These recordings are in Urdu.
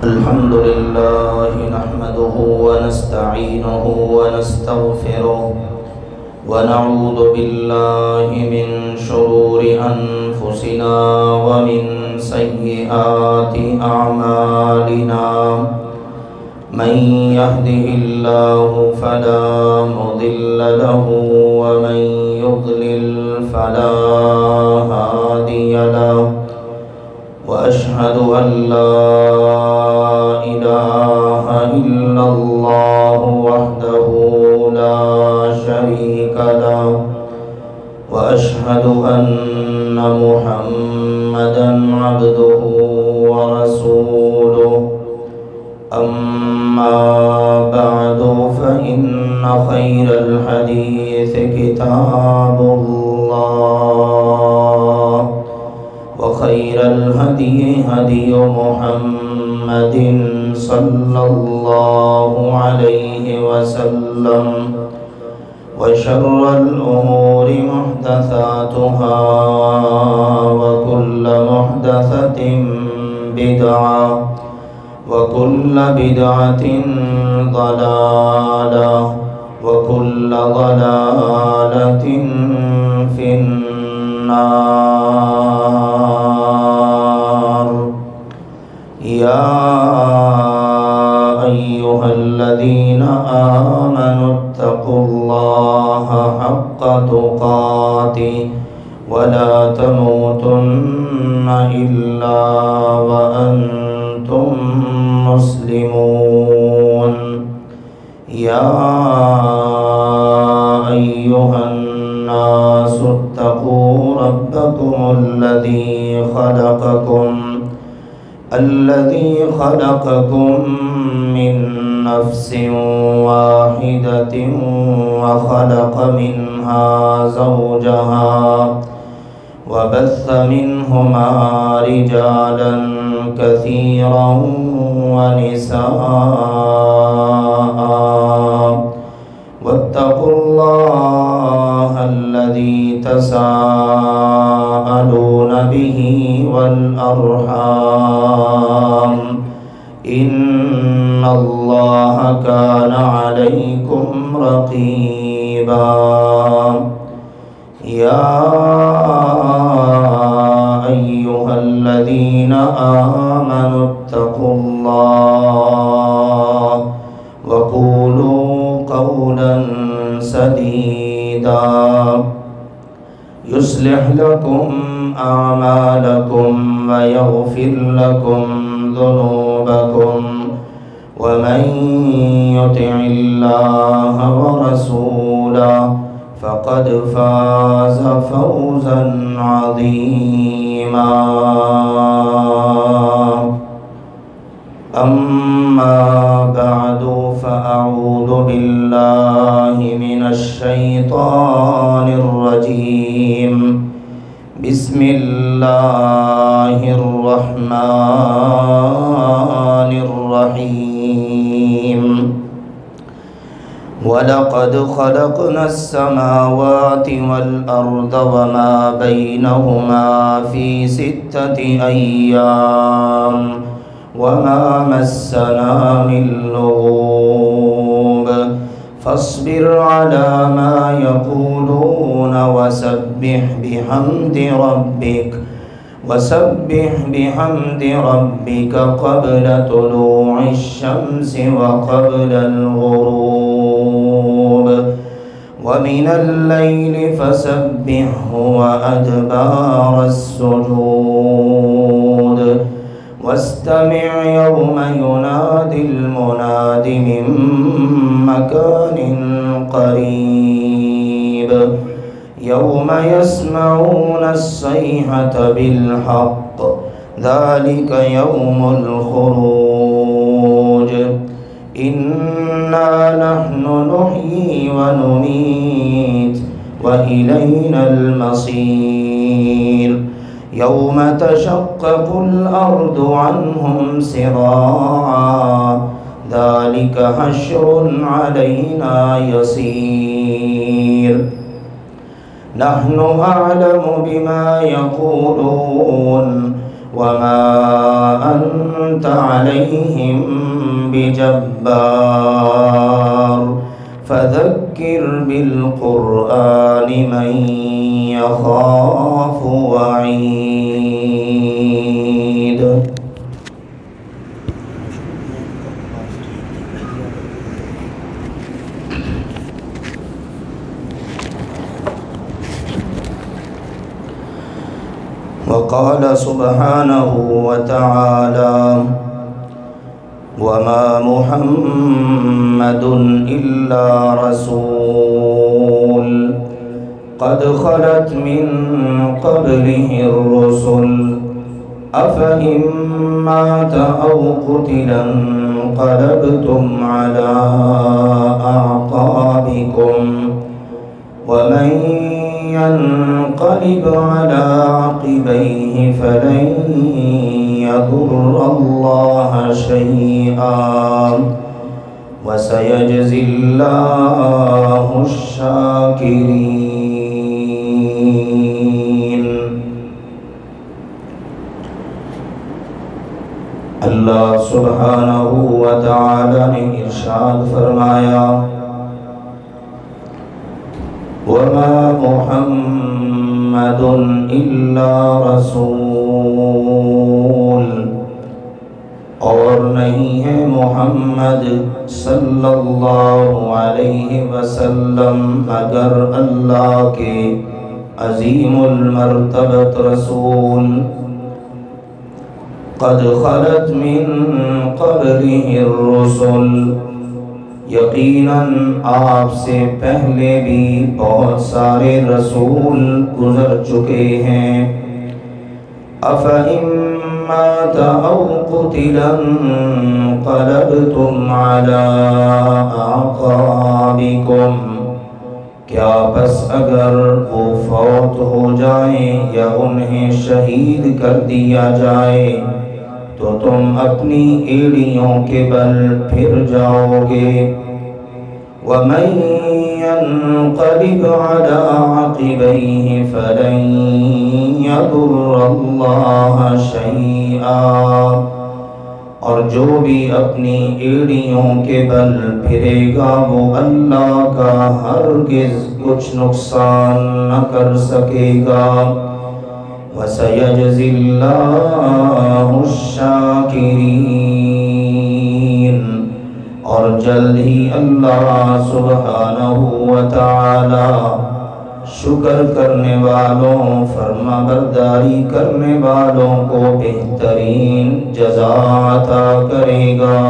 الحمد لله نحمده ونستعينه ونستغفره ونعوذ بالله من شرور أنفسنا ومن سيئات أعمالنا من يهده الله فلا مضل له ومن يضلل فلا هادي له وأشهد أن لا إله إلا الله وحده لا شريك له وأشهد أن محمدًا عبده ورسوله أما بعد فإن خير الحديث كتاب الله وخير الهدي هدي محمد صلى الله عليه وسلم وشر الأمور محدثاتها وكل محدثة بدعة وكل بدعة ضلالة وكل ضلالة في النار. يا أيها الذين آمنوا اتقوا الله حق تقاته ولا تموتن إلا وأنتم مسلمون. يا أيها الناس اتقوا ربكم الذي خلقكم من نفس واحدة وخلق منها زوجها وبث منهما رجالا كثيرا ونساء واتقوا الله الذي تساءلون به والأرحام إن الله كان عليكم رقيبا. يا أيها الذين آمنوا اتقوا الله وقولوا قولا سديدا يصلح لكم أعمالكم ويغفر لكم ذنوبكم ومن يطع الله ورسوله فقد فاز فوزا عظيما. أما بعد فأعوذ بالله من الشيطان الرجيم. بسم الله الرحمن الرحيم. ولقد خلقنا السماوات والأرض وما بينهما في 6 أيام وما مسنا من لغوب فاصبر على ما يقولون وسبح بحمد ربك قبل طلوع الشمس وقبل الغروب ومن الليل فسبحه وأدبار السجود واستمع يوم ينادي المناد من مكان قريب يوم يسمعون الصيحة بالحق ذلك يوم الخروج. إنا نحن نحيي ونميت وإلينا المصير. يوم تشقق الأرض عنهم سراعا ذلك حشر علينا يسير. نحن أعلم بما يقولون وما أنت عليهم بجبار فذكر بالقرآن من يخاف وعيد. وقال سبحانه وتعالى وما محمد إلا رسول قد خلت من قبله الرسل أفإن مات أو قتل انقلبتم على أعقابكم ومن ينقلب على عقبيه فلن يضر الله شيئا وسيجزي الله الشاكرين. اللہ سبحانہ و تعالی نے ارشاد فرمایا وما محمد إلا رسول، اور نہیں ہے محمد صلی اللہ علیہ وسلم مگر اللہ کے عظیم المرتبت رسول. قد خلت من قبله الرسل، یقیناً آپ سے پہلے بھی بہت سارے رسول گزر چکے ہیں. أَفَإِن مَّاتَ أَوْ قُتِلَ انقلبتم عَلَىٰ أَعْقَابِكُمْ، کیا پس اگر وہ فوت ہو جائیں یا انہیں شہید کر دیا جائے تو تم اپنی ایڑیوں کے بل پھر جاؤ گے. وَمَن يَنقَلِبْ عَلَىٰ عَقِبَيْهِ فَلَن يَضُرَّ اللَّهَ شَيْئًا، اور جو بھی اپنی ایڑیوں کے بل پھرے گا وہ اللہ کا ہرگز کچھ نقصان نہ کر سکے گا. وَسَيَجْزِي اللَّهُ الشَّاكِرِينَ، اور جلد ہی اللہ سبحانہ و تعالی شکر کرنے والوں، فرما برداری کرنے والوں کو بہترین جزا عطا کرے گا.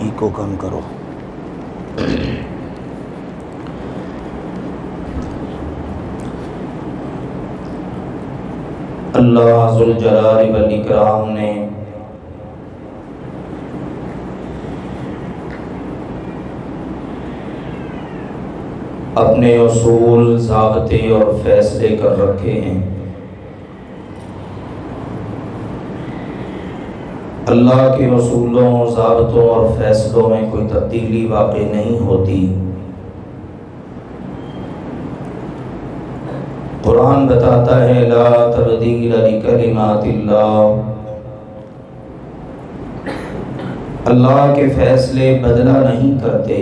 ایکو کم کرو. اللہ ذوالجلال والاکرام نے اپنے اصول، ضابطے اور فیصلے کر رکھے ہیں. اللہ کے اصولوں، ضابطوں اور فیصلوں میں کوئی تبدیلی واقع نہیں ہوتی. قرآن بتاتا ہے لا تبدیل لکلمات اللہ، اللہ کے فیصلے بدلہ نہیں کرتے.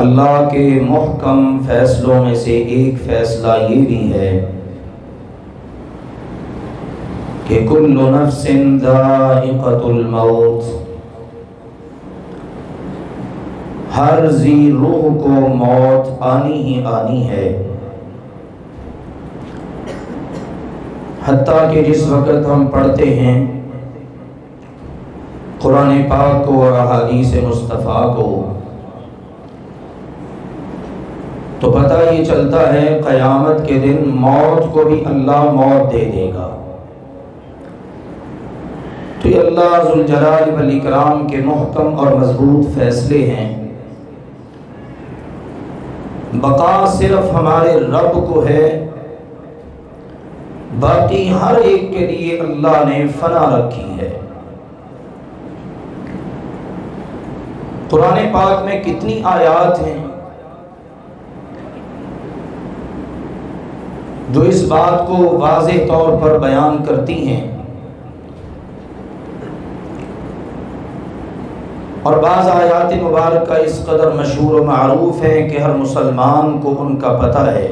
اللہ کے محکم فیصلوں میں سے ایک فیصلہ یہ بھی ہے کہ کل نفس ذائقۃ الموت، ہر ذی روح کو موت آنی ہی آنی ہے. حتیٰ کہ جس وقت ہم پڑھتے ہیں قرآن پاک کو اور احادیث مصطفیٰ کو تو پتہ یہ چلتا ہے قیامت کے دن موت کو بھی اللہ موت دے دے گا. تو یہ اللہ ذوالجلال والاکرام کے محکم اور مضبوط فیصلے ہیں. بقا صرف ہمارے رب کو ہے، باقی ہر ایک کے لیے اللہ نے فنا رکھی ہے. قرآن پاک میں کتنی آیات ہیں جو اس بات کو واضح طور پر بیان کرتی ہیں، اور بعض آیات مبارکہ اس قدر مشہور و معروف ہیں کہ ہر مسلمان کو ان کا پتہ ہے۔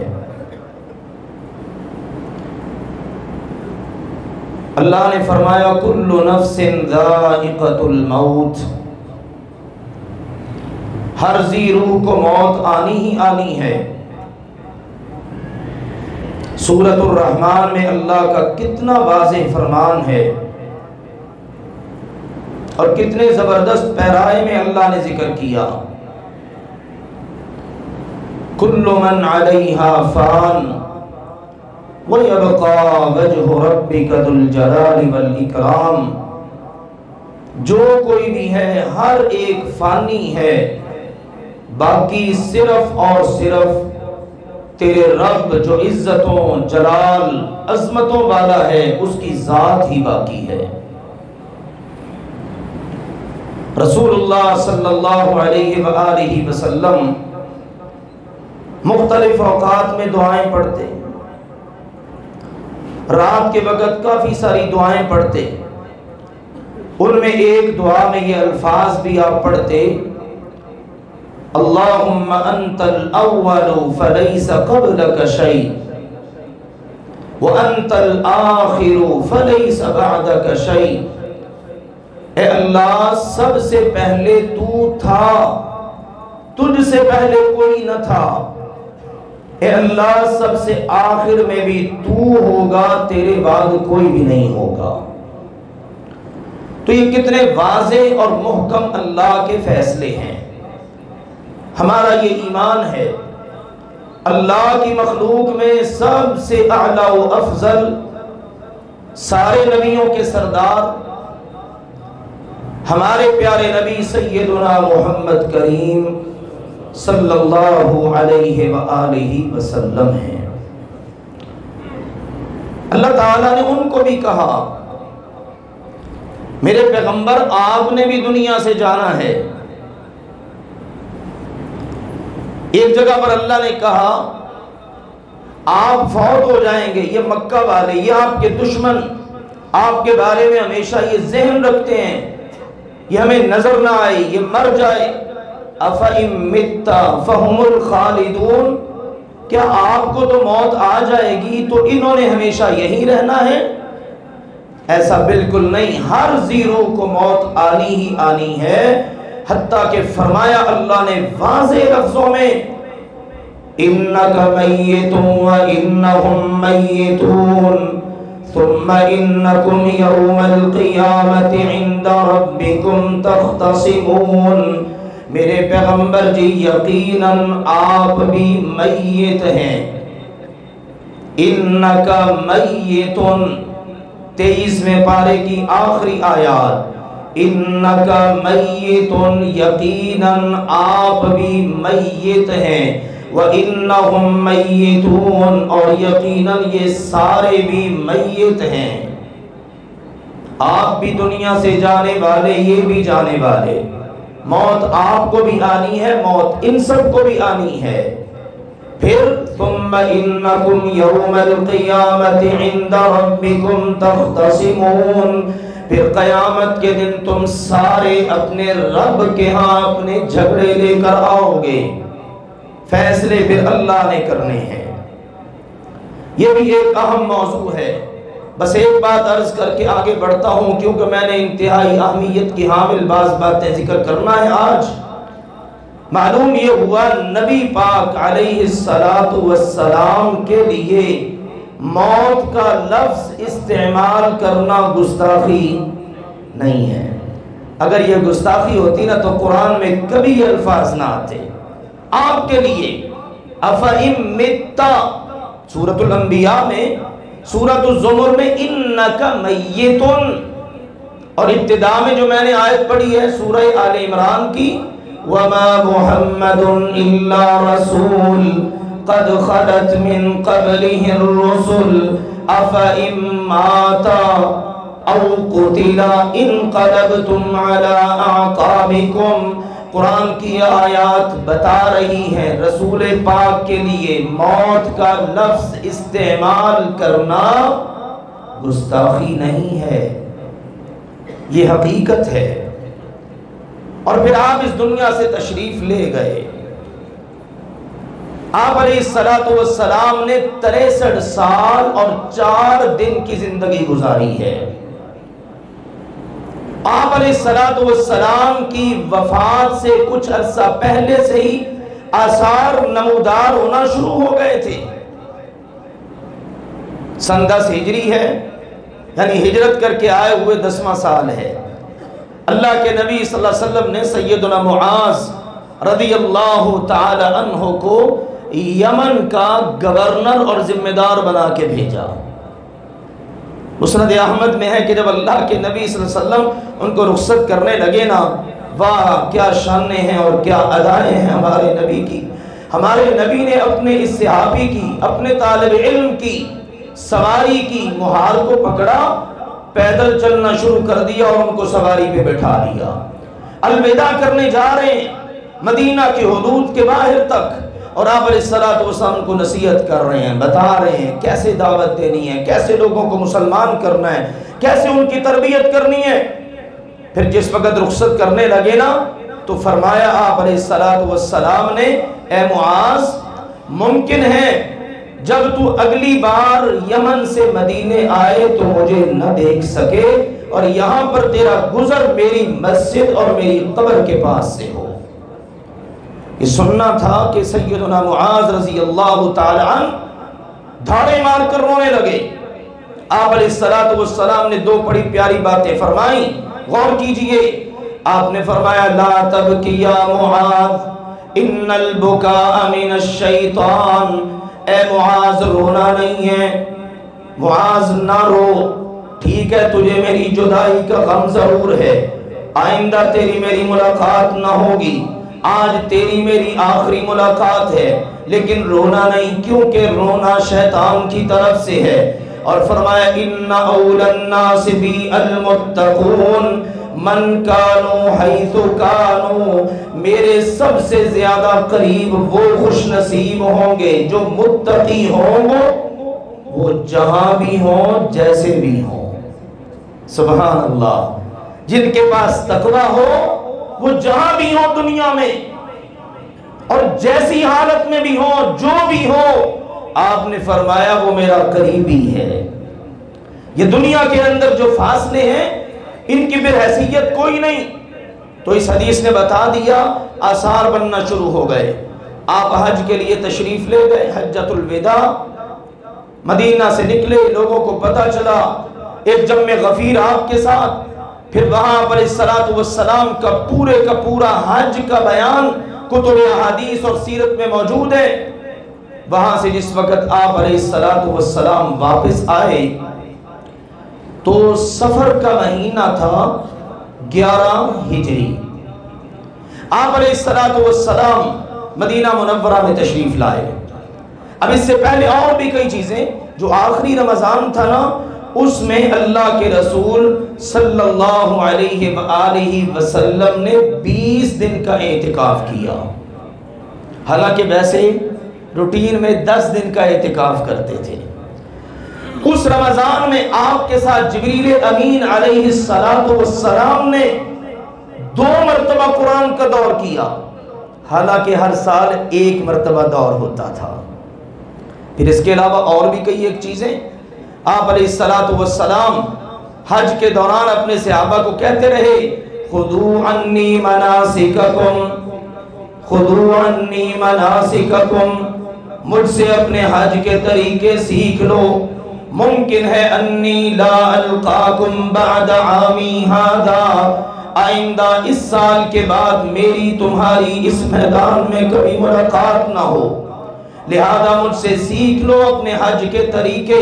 اللہ نے فرمایا کل نفس ذائقۃ الموت، ہر ذی روح کو موت آنی ہی آنی ہے۔ سورۃ الرحمن میں اللہ کا کتنا واضح فرمان ہے اور کتنے زبردست پیرائے میں اللہ نے ذکر کیا۔ کل من علیہا فان وَيَبْقَى وَجْهُ رَبِّكَ ذُو الْجَلَالِ وَالْإِكْرَامِ، جو کوئی بھی ہے ہر ایک فانی ہے، باقی صرف اور صرف تیرے رب جو عزتوں جلال عظمتوں والا ہے اس کی ذات ہی باقی ہے۔ رسول اللہ صلی اللہ علیہ وآلہ وسلم مختلف اوقات میں دعائیں پڑھتے، رات کے وقت کافی ساری دعائیں پڑھتے، ان میں ایک دعا میں یہ الفاظ بھی آپ پڑھتے، اللہم انت الاول فلیس قبلک شیء وانت الآخر فلیس بعدک شیء، اے اللہ سب سے پہلے تو تھا، تجھ سے پہلے کوئی نہ تھا، اے اللہ سب سے آخر میں بھی تو ہوگا، تیرے بعد کوئی بھی نہیں ہوگا۔ تو یہ کتنے واضح اور محکم اللہ کے فیصلے ہیں۔ ہمارا یہ ایمان ہے اللہ کی مخلوق میں سب سے اعلیٰ و افضل، سارے نبیوں کے سردار ہمارے پیارے نبی سیدنا محمد کریم صلی اللہ علیہ وآلہ وسلم ہیں۔ اللہ تعالیٰ نے ان کو بھی کہا میرے پیغمبر آپ نے بھی دنیا سے جانا ہے۔ ایک جگہ پر اللہ نے کہا آپ فوت ہو جائیں گے، یہ مکہ والے، یہ آپ کے دشمن آپ کے بارے میں ہمیشہ یہ ذہن رکھتے ہیں یہ ہمیں نظر نہ آئے، یہ مر جائے۔ أَفَإِن مِتَّ فَهُمُ الْخَالِدُونَ، کیا آپ کو تو موت آ جائے گی تو انہوں نے ہمیشہ یہی رہنا ہے؟ ایسا بالکل نہیں، ہر ذی روح کو موت آنی ہی آنی ہے۔ حتیٰ کہ فرمایا اللہ نے واضح لفظوں میں إِنَّكَ مَيِّتٌ وَإِنَّهُمْ مَيِّتُونَ ثُمَّ إِنَّكُمْ يَوْمَ الْقِيَامَةِ عِنْدَ رَبِّكُمْ تَخْتَصِمُونَ، میرے پیغمبر جی یقیناً آپ بھی میت ہیں۔ إِنَّكَ مَيِّتٌ، 23ویں پارے کی آخری آیات، إِنَّكَ مَيِّتٌ، یقیناً آپ بھی میت ہیں، وَإِنَّهُمْ مَيِّتُونَ، اور یقیناً یہ سارے بھی میت ہیں۔ آپ بھی دنیا سے جانے والے، یہ بھی جانے والے، موت آپ کو بھی آنی ہے، موت ان سب کو بھی آنی ہے۔ پھر ثُمَّ إِنَّكُمْ يَوْمَ الْقِيَامَةِ عِنْدَ رَبِّكُمْ تَخْتَصِمُونَ، پھر قیامت کے دن تم سارے اپنے رب کے ہاں اپنے جھگڑے لے کر آؤ گے، فیصلے پھر اللہ نے کرنے ہیں۔ یہ بھی ایک اہم موضوع ہے۔ بس ایک بات عرض کر کے آگے بڑھتا ہوں کیونکہ میں نے انتہائی اہمیت کی حامل بعض باتیں ذکر کرنا ہے آج۔ معلوم یہ ہوا نبی پاک علیہ السلام کے لیے موت کا لفظ استعمال کرنا گستاخی نہیں ہے۔ اگر یہ گستاخی ہوتی نا تو قرآن میں کبھی یہ الفاظ نہ آتے۔ آپ کے لیے أَفَإِن مِتَّ، سورۃ الانبیاء میں، سورۃ الزمر میں إِنَّكَ مَيِّتٌ، اور ابتدا میں جو میں نے آیت پڑھی ہے سورہ آل عمران کی، وَمَا مُحَمَّدٌ إِلَّا رَسُولٌ قَدْ خَلَتْ مِن قَبْلِهِ الرُّسُلُ أَفَإِن مَاتَ أَوْ قُتِلَ انقلبتم عَلَىٰ أَعْقَابِكُمْ قرآن کی آیات بتا رہی ہیں رسول پاک کے لیے موت کا لفظ استعمال کرنا گستاخی نہیں ہے، یہ حقیقت ہے۔ اور پھر آپ اس دنیا سے تشریف لے گئے۔ آپ علیہ السلام نے 63 سال اور 4 دن کی زندگی گزاری ہے۔ آپ علیہ السلام کی وفات سے کچھ عرصہ پہلے سے ہی آثار نمودار ہونا شروع ہو گئے تھے۔ سن 10 ہجری ہے، یعنی ہجرت کر کے آئے ہوئے 10واں سال ہے۔ اللہ کے نبی صلی اللہ علیہ وسلم نے سیدنا معاذ رضی اللہ تعالی عنہ کو یمن کا گورنر اور ذمہ دار بنا کے بھیجا۔ مسند احمد میں ہے کہ جب اللہ کے نبی صلی اللہ علیہ وسلم ان کو رخصت کرنے لگے نا، واہ کیا شانیں ہیں اور کیا ادائیں ہیں ہمارے نبی کی۔ ہمارے نبی نے اپنے اس صحابی کی، اپنے طالب علم کی سواری کی مہار کو پکڑا، پیدل چلنا شروع کر دیا اور ان کو سواری پہ بٹھا دیا۔ الوداع کرنے جا رہے ہیں مدینہ کی حدود کے باہر تک، اور آپ علیہ السلام کو نصیحت کر رہے ہیں، بتا رہے ہیں کیسے دعوت دینی ہے، کیسے لوگوں کو مسلمان کرنا ہے، کیسے ان کی تربیت کرنی ہے۔ پھر جس وقت رخصت کرنے لگے نا تو فرمایا آپ علیہ السلام نے، اے معاذ ممکن ہے جب تو اگلی بار یمن سے مدینے آئے تو مجھے نہ دیکھ سکے، اور یہاں پر تیرا گزر میری مسجد اور میری قبر کے پاس سے ہو۔ یہ سننا تھا کہ سیدنا معاذ رضی اللہ تعالی عنہ دھاڑے مار کر رونے لگے۔ آپ علیہ السلام نے 2 بڑی پیاری باتیں فرمائیں، غور کیجئے۔ آپ نے فرمایا لا تبکی یا معاذ ان البکاء من الشیطان، اے معاذ رونا نہیں ہے، معاذ نہ رو، ٹھیک ہے تجھے میری جدائی کا غم ضرور ہے، آئندہ تیری میری ملاقات نہ ہوگی، آج تیری میری آخری ملاقات ہے، لیکن رونا نہیں، کیونکہ رونا شیطان کی طرف سے ہے۔ اور فرمایا ان اول الناس بی المتقون من کانوا حیث کانوا، میرے سب سے زیادہ قریب وہ خوش نصیب ہوں گے جو متقی ہوں گے، وہ جہاں بھی ہوں جیسے بھی ہوں۔ سبحان اللہ، جن کے پاس تقوی ہو وہ جہاں بھی ہوں دنیا میں اور جیسی حالت میں بھی ہوں، جو بھی ہو، آپ نے فرمایا وہ میرا قریبی ہے۔ یہ دنیا کے اندر جو فاصلے ہیں ان کی پھر حیثیت کوئی نہیں۔ تو اس حدیث نے بتا دیا، آثار بننا شروع ہو گئے۔ آپ حج کے لیے تشریف لے گئے، حجۃ الوداع، مدینہ سے نکلے، لوگوں کو پتہ چلا، ایک جم غفیر آپ کے ساتھ۔ پھر وہاں پر السلام کا پورا حج کا بیان کتب احادیث اور سیرت میں موجود ہے۔ وہاں سے جس وقت آپ علیہ السلام واپس آئے تو سفر کا مہینہ تھا 11 ہجری۔ آپ علیہ السلام مدینہ منورہ میں تشریف لائے۔ اب اس سے پہلے اور بھی کئی چیزیں، جو آخری رمضان تھا نا، اس میں اللہ کے رسول صلی اللہ علیہ وآلہ وسلم نے 20 دن کا اعتکاف کیا۔ حالانکہ ویسے روٹین میں 10 دن کا اعتکاف کرتے تھے۔ اس رمضان میں آپ کے ساتھ جبریل امین علیہ السلام نے 2 مرتبہ قرآن کا دور کیا، حالانکہ ہر سال 1 مرتبہ دور ہوتا تھا۔ پھر اس کے علاوہ اور بھی کئی ایک چیزیں، آپ علیہ السلام حج کے دوران اپنے صحابہ کو کہتے رہے، خذوا عنی مناسککم، خذوا عنی مناسککم، مجھ سے اپنے حج کے طریقے سیکھ لو، ممکن ہے انی لا القاکم بعد عامی ھذا، آئندہ اس سال کے بعد میری تمہاری اس میدان میں کبھی ملاقات نہ ہو، لہذا مجھ سے سیکھ لو اپنے حج کے طریقے،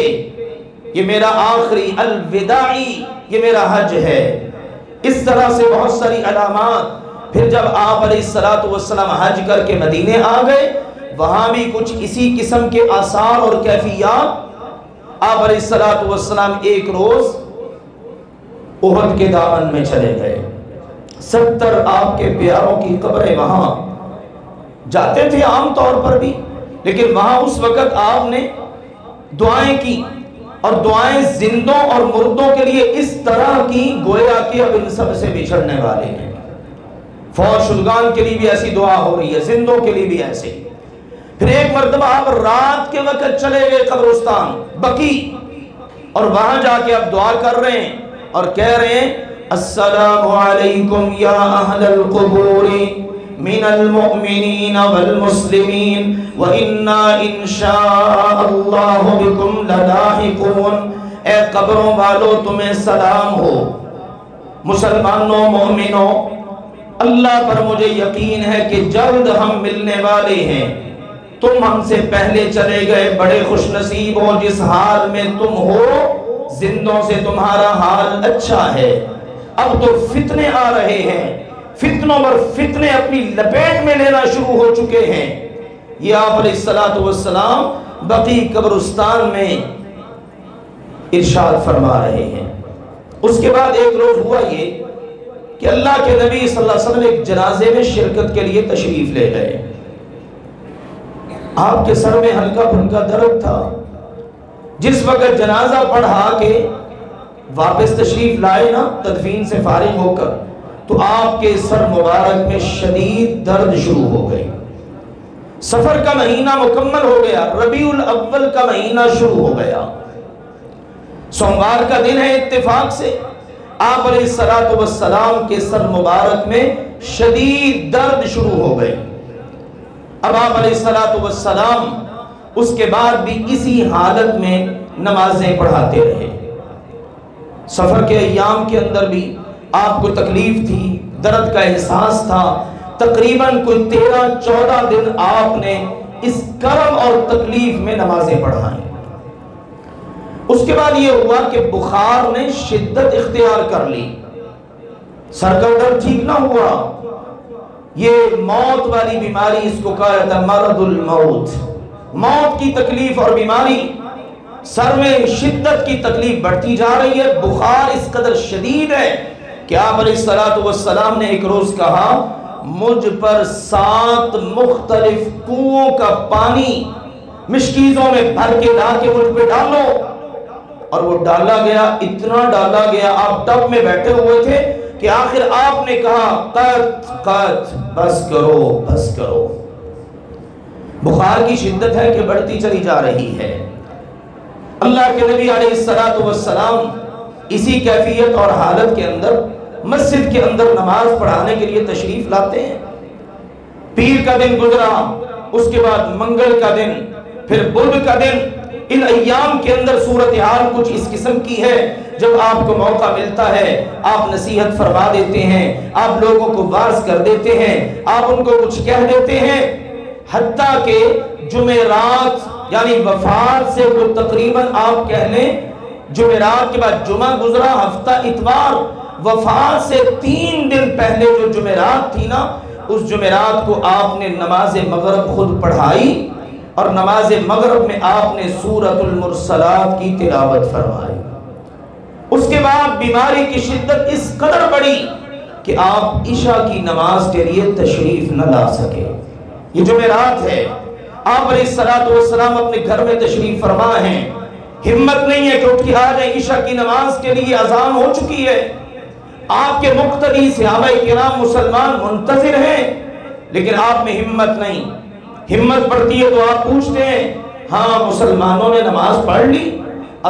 یہ میرا آخری الوداعی، یہ میرا حج ہے۔ اس طرح سے بہت ساری علامات۔ پھر جب آپ علیہ السلام حج کر کے مدینے آ گئے، وہاں بھی کچھ اسی قسم کے آثار اور کیفیات۔ آپ علیہ السلام ایک روز احد کے دامن میں چلے گئے، 70 آپ کے پیاروں کی قبریں وہاں جاتے تھے عام طور پر بھی، لیکن وہاں اس وقت آپ نے دعائیں کی، اور دعائیں زندوں اور مردوں کے لیے اس طرح کی گویا کہ اب ان سب سے بچھڑنے والے ہیں۔ فوت شدگان کے لیے بھی ایسی دعا ہو رہی ہے، زندوں کے لیے بھی ایسے۔ پھر ایک مرتبہ آپ رات کے وقت چلے گئے قبرستان بقی، اور وہاں جا کے آپ دعا کر رہے ہیں اور کہہ رہے ہیں السلام علیکم یا اہل القبور من المؤمنین والمسلمین وَإِنَّا إِن شَاءَ اللَّهُ بِكُمْ لَلَاحِقُونَ۔ اے قبروں والو تمہیں سلام ہو، مسلمانوں مومنوں، اللہ پر مجھے یقین ہے کہ جلد ہم ملنے والے ہیں، تم ہم سے پہلے چلے گئے، بڑے خوش نصیب ہو جس حال میں تم ہو، زندوں سے تمہارا حال اچھا ہے۔ اب تو فتنے آ رہے ہیں، فتنوں پر فتنے اپنی لپیٹ میں لینا شروع ہو چکے ہیں۔ یہ آپ علیہ السلام بقی قبرستان میں ارشاد فرما رہے ہیں۔ اس کے بعد ایک روز ہوا یہ کہ اللہ کے نبی صلی اللہ علیہ وسلم ایک جنازے میں شرکت کے لیے تشریف لے گئے۔ آپ کے سر میں ہلکا پھلکا درد تھا۔ جس وقت جنازہ پڑھا کے واپس تشریف لائے نا تدفین سے فارغ ہو کر، تو آپ کے سر مبارک میں شدید درد شروع ہو گئی۔ سفر کا مہینہ مکمل ہو گیا، ربیع الاول کا مہینہ شروع ہو گیا، سوموار کا دن ہے، اتفاق سے آپ علیہ السلام کے سر مبارک میں شدید درد شروع ہو گئے۔ اب آپ علیہ السلام اس کے بعد بھی اسی حالت میں نمازیں پڑھاتے رہے۔ سفر کے ایام کے اندر بھی آپ کو تکلیف تھی، درد کا احساس تھا، تقریباً کوئی 13-14 دن آپ نے اس کرم اور تکلیف میں نمازیں پڑھائیں۔ اس کے بعد یہ ہوا کہ بخار نے شدت اختیار کر لی، سر کا درد ٹھیک نہ ہوا۔ یہ موت والی بیماری، اس کو کہا جاتا ہے مرض الموت، موت کی تکلیف اور بیماری، سر میں شدت کی تکلیف بڑھتی جا رہی ہے، بخار اس قدر شدید ہے کہ آپ علیہ السلام نے ایک روز کہا مجھ پر 7 مختلف کنووں کا پانی مشکیزوں میں بھر کے لا کے مجھ پہ ڈالو، اور وہ ڈالا گیا، اتنا ڈالا گیا، آپ ٹب میں بیٹھے ہوئے تھے کہ آخر آپ نے کہا قط بس کرو بس کرو۔ بخار کی شدت ہے کہ بڑھتی چلی جا رہی ہے۔ اللہ کے نبی علیہ السلام اسی کیفیت اور حالت کے اندر مسجد کے اندر نماز پڑھانے کے لیے تشریف لاتے ہیں۔ پیر کا دن گزرا، اس کے بعد منگل کا دن، پھر بدھ کا دن۔ ان ایام کے اندر صورتحال کچھ اس قسم کی ہے، جب آپ کو موقع ملتا ہے آپ نصیحت فرما دیتے ہیں، آپ لوگوں کو واعظ کر دیتے ہیں، آپ ان کو کچھ کہہ دیتے ہیں، حتیٰ کہ جمعرات یعنی وفات سے وہ تقریباً آپ کہہ لیں جمعرات کے بعد جمعہ گزرا، ہفتہ اتوار، وفات سے 3 دن پہلے جو جمعرات تھی نا، اس جمعرات کو آپ نے نماز مغرب خود پڑھائی، اور نماز مغرب میں آپ نے سورۃ المرسلات کی تلاوت فرمائی۔ اس کے بعد بیماری کی شدت اس قدر بڑھی کہ آپ عشاء کی نماز کے لیے تشریف نہ لا سکے۔ یہ جمعرات ہے، آپ علیہ السلام اپنے گھر میں تشریف فرما ہیں، ہمت نہیں ہے کہ اٹھ کے آ جائیں، عشاء کی نماز کے لیے اذان ہو چکی ہے، آپ کے مقتدی صحابہ کرام مسلمان منتظر ہیں، لیکن آپ میں ہمت نہیں۔ ہمت پڑتی ہے تو آپ پوچھتے ہیں ہاں مسلمانوں نے نماز پڑھ لی؟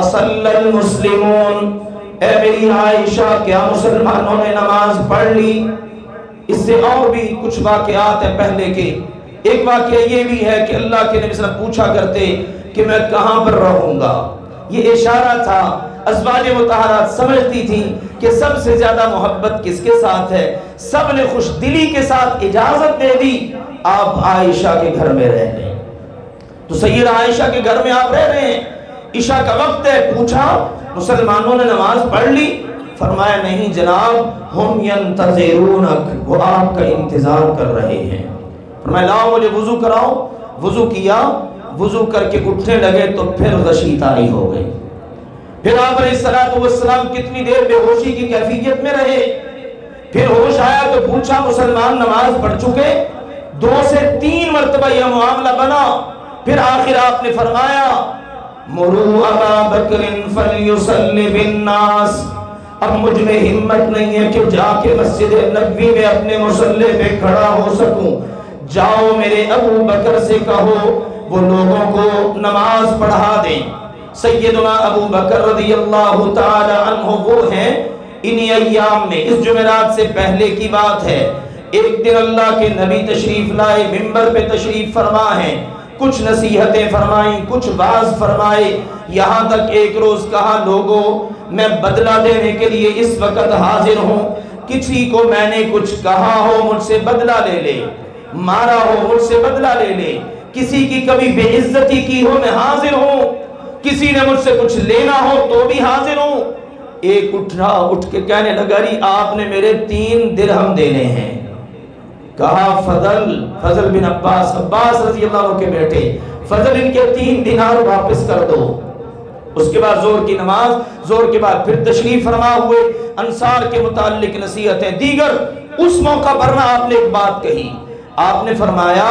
اصل المسلمون، اے میری عائشہ کیا مسلمانوں نے نماز پڑھ لی؟ اس سے اور بھی کچھ واقعات ہیں پہلے کے۔ ایک واقعہ یہ بھی ہے کہ اللہ کے نبی صلی اللہ علیہ وسلم پوچھا کرتے کہ میں کہاں پر رہوں گا، یہ اشارہ تھا، ازواج مطہرات سمجھتی تھیں کہ سب سے زیادہ محبت کس کے ساتھ ہے، سب نے خوش دلی کے ساتھ اجازت دے دی آپ عائشہ کے گھر میں رہ لیں۔ تو سیدہ عائشہ کے گھر میں آپ رہ رہے ہیں، عشاء کا وقت ہے، پوچھا مسلمانوں نے نماز پڑھ لی؟ فرمایا نہیں جناب، ہم ینتظرونک، وہ آپ کا انتظار کر رہے ہیں۔ فرمایا لاؤ مجھے وضو کراؤ، وضو کیا، وضو کر کے اٹھنے لگے تو پھر غشی طاری ہو گئی۔ پھر آپ علیہ السلام کتنی دیر بے ہوشی کی کیفیت میں رہے، پھر ہوش آیا تو پوچھا مسلمان نماز پڑھ چکے؟ 2 سے 3 مرتبہ یہ معاملہ بنا. پھر آخر آپ نے فرمایا مروا ابا بکر فلیصلی بالناس. اب مجھ میں ہمت نہیں ہے کہ جا کے مسجد نبوی میں اپنے مصلی پہ کھڑا ہو سکوں. جاؤ میرے ابو بکر سے کہو وہ لوگوں کو نماز پڑھا دیں. سیدنا ابو بکر رضی اللہ تعالی عنہ وہ ہیں انہی ایام میں، اس جمعرات سے پہلے کی بات ہے، ایک دن اللہ کے نبی تشریف لائے، منبر پہ تشریف فرما ہیں، کچھ نصیحتیں فرمائیں، کچھ واعظ فرمائے. یہاں تک ایک روز کہا لوگوں میں بدلہ دینے کے لیے اس وقت حاضر ہوں. کسی کو میں نے کچھ کہا ہو مجھ سے بدلہ لے لے، مارا ہو مجھ سے بدلہ لے لے، کسی کی کبھی بے عزتی کی ہو میں حاضر ہوں، کسی نے مجھ سے کچھ لینا ہو تو بھی حاضر ہوں. ایک اٹھ کے کہنے لگا ری آپ نے میرے 3 درہم دینے ہیں. کہا فضل بن عباس رضی اللہ عنہ کے بیٹے، فضل ان کے 3 دینار واپس کر دو. اس کے بعد زور کی نماز، زور کے بعد پھر تشریف فرما ہوئے، انصار کے متعلق نصیحتیں دیگر. اس موقع پر نہ آپ نے ایک بات کہی، آپ نے فرمایا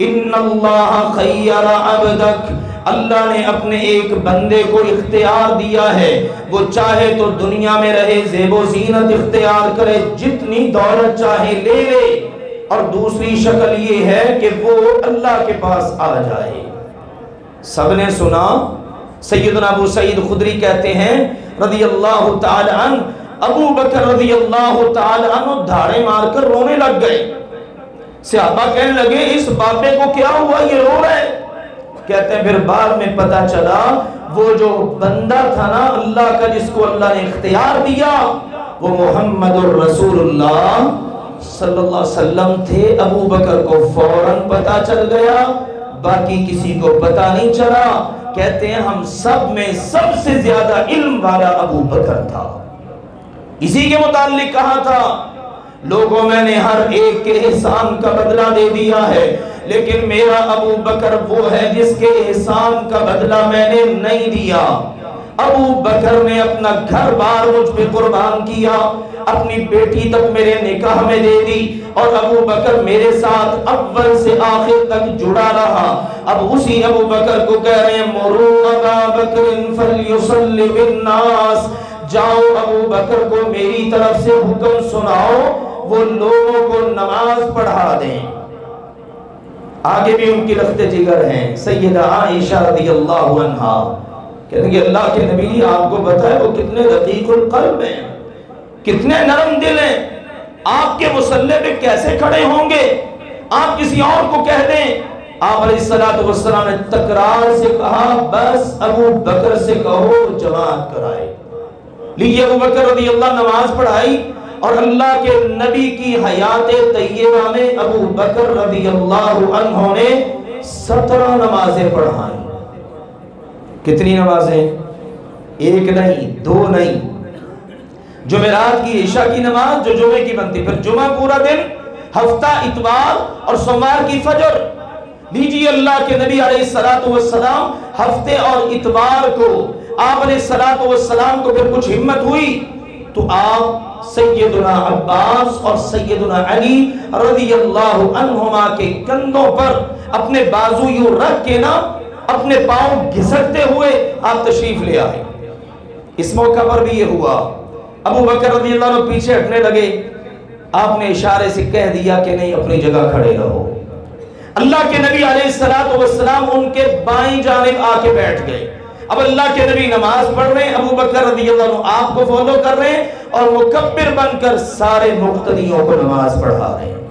ان اللہ خیر عبدک، اللہ نے اپنے ایک بندے کو اختیار دیا ہے، وہ چاہے تو دنیا میں رہے، زیب و زینت اختیار کرے، جتنی دولت چاہے لے لے، اور دوسری شکل یہ ہے کہ وہ اللہ کے پاس آ جائے. سب نے سنا. سیدنا ابو سعید خدری کہتے ہیں رضی اللہ تعالی عنہ، ابو بکر رضی اللہ تعالی عنہ دھاڑے مار کر رونے لگ گئے. صحابہ کہنے لگے اس بابے کو کیا ہوا یہ رو رہے؟ کہتے ہیں پھر بعد میں پتا چلا وہ جو بندہ تھا نا اللہ کا جس کو اللہ نے اختیار دیا وہ محمد الرسول اللہ صلی اللہ علیہ وسلم تھے. ابو بکر کو فوراً پتا چل گیا، باقی کسی کو پتا نہیں چلا. کہتے ہیں ہم سب میں سب سے زیادہ علم والا ابو بکر تھا. اسی کے متعلق کہا تھا لوگوں میں نے ہر ایک کے احسان کا بدلہ دے دیا ہے، لیکن میرا ابو بکر وہ ہے جس کے احسان کا بدلہ میں نے نہیں دیا. ابو بکر نے اپنا گھر بار مجھ پہ قربان کیا، اپنی بیٹی تک میرے نکاح میں دے دی، اور ابو بکر میرے ساتھ اول سے آخر تک جڑا رہا. اب اسی ابو بکر کو کہہ رہے ہیں مروا ابا بکر فلیصلی بالناس، جاؤ ابو بکر کو میری طرف سے حکم سناؤ وہ لوگوں کو نماز پڑھا دیں. آگے بھی ان کی رخت جگر ہیں سیدہ عائشہ رضی اللہ عنہا، کہتے ہیں کہ اللہ کے نبی آپ کو بتائے وہ کتنے رقیق القلب ہیں، کتنے نرم دل ہیں. آپ کے مصلی پہ کیسے کھڑے ہوں گے؟ آپ کسی اور کو کہہ دیں. آپ علیہ السلام نے تکرار سے کہا بس ابو بکر سے کہو جماعت کرائے. لیجئے ابو بکر رضی اللہ نماز پڑھائی، اور اللہ کے نبی کی حیات طیبہ میں ابو بکر رضی اللہ عنہ نے 17 نمازیں پڑھائیں. کتنی نمازیں؟ 1 نہیں 2 نہیں. جمعرات کی عشاء کی نماز جو جمعے کی بنتی، پھر جمعہ پورا دن، ہفتہ اتوار اور سوموار کی فجر. لیجیے اللہ کے نبی علیہ السلام ہفتے اور اتوار کو آپ علیہ السلام کو پھر کچھ ہمت ہوئی تو آپ سیدنا عباس اور سیدنا علی رضی اللہ عنہما کے کندھوں پر اپنے بازو یوں رکھ کے نا اپنے پاؤں گھسٹتے ہوئے آپ تشریف لے آئے. اس موقع پر بھی یہ ہوا. ابو بکر رضی اللہ عنہ پیچھے ہٹنے لگے، آپ نے اشارے سے کہہ دیا کہ نہیں اپنی جگہ کھڑے رہو. اللہ کے نبی علیہ السلام ان کے بائیں جانب آ کے بیٹھ گئے. اب اللہ کے نبی نماز پڑھ رہے ہیں، ابو بکر رضی اللہ عنہ آپ کو فالو کر رہے ہیں اور مکبر بن کر سارے مقتدیوں کو نماز پڑھا رہے ہیں.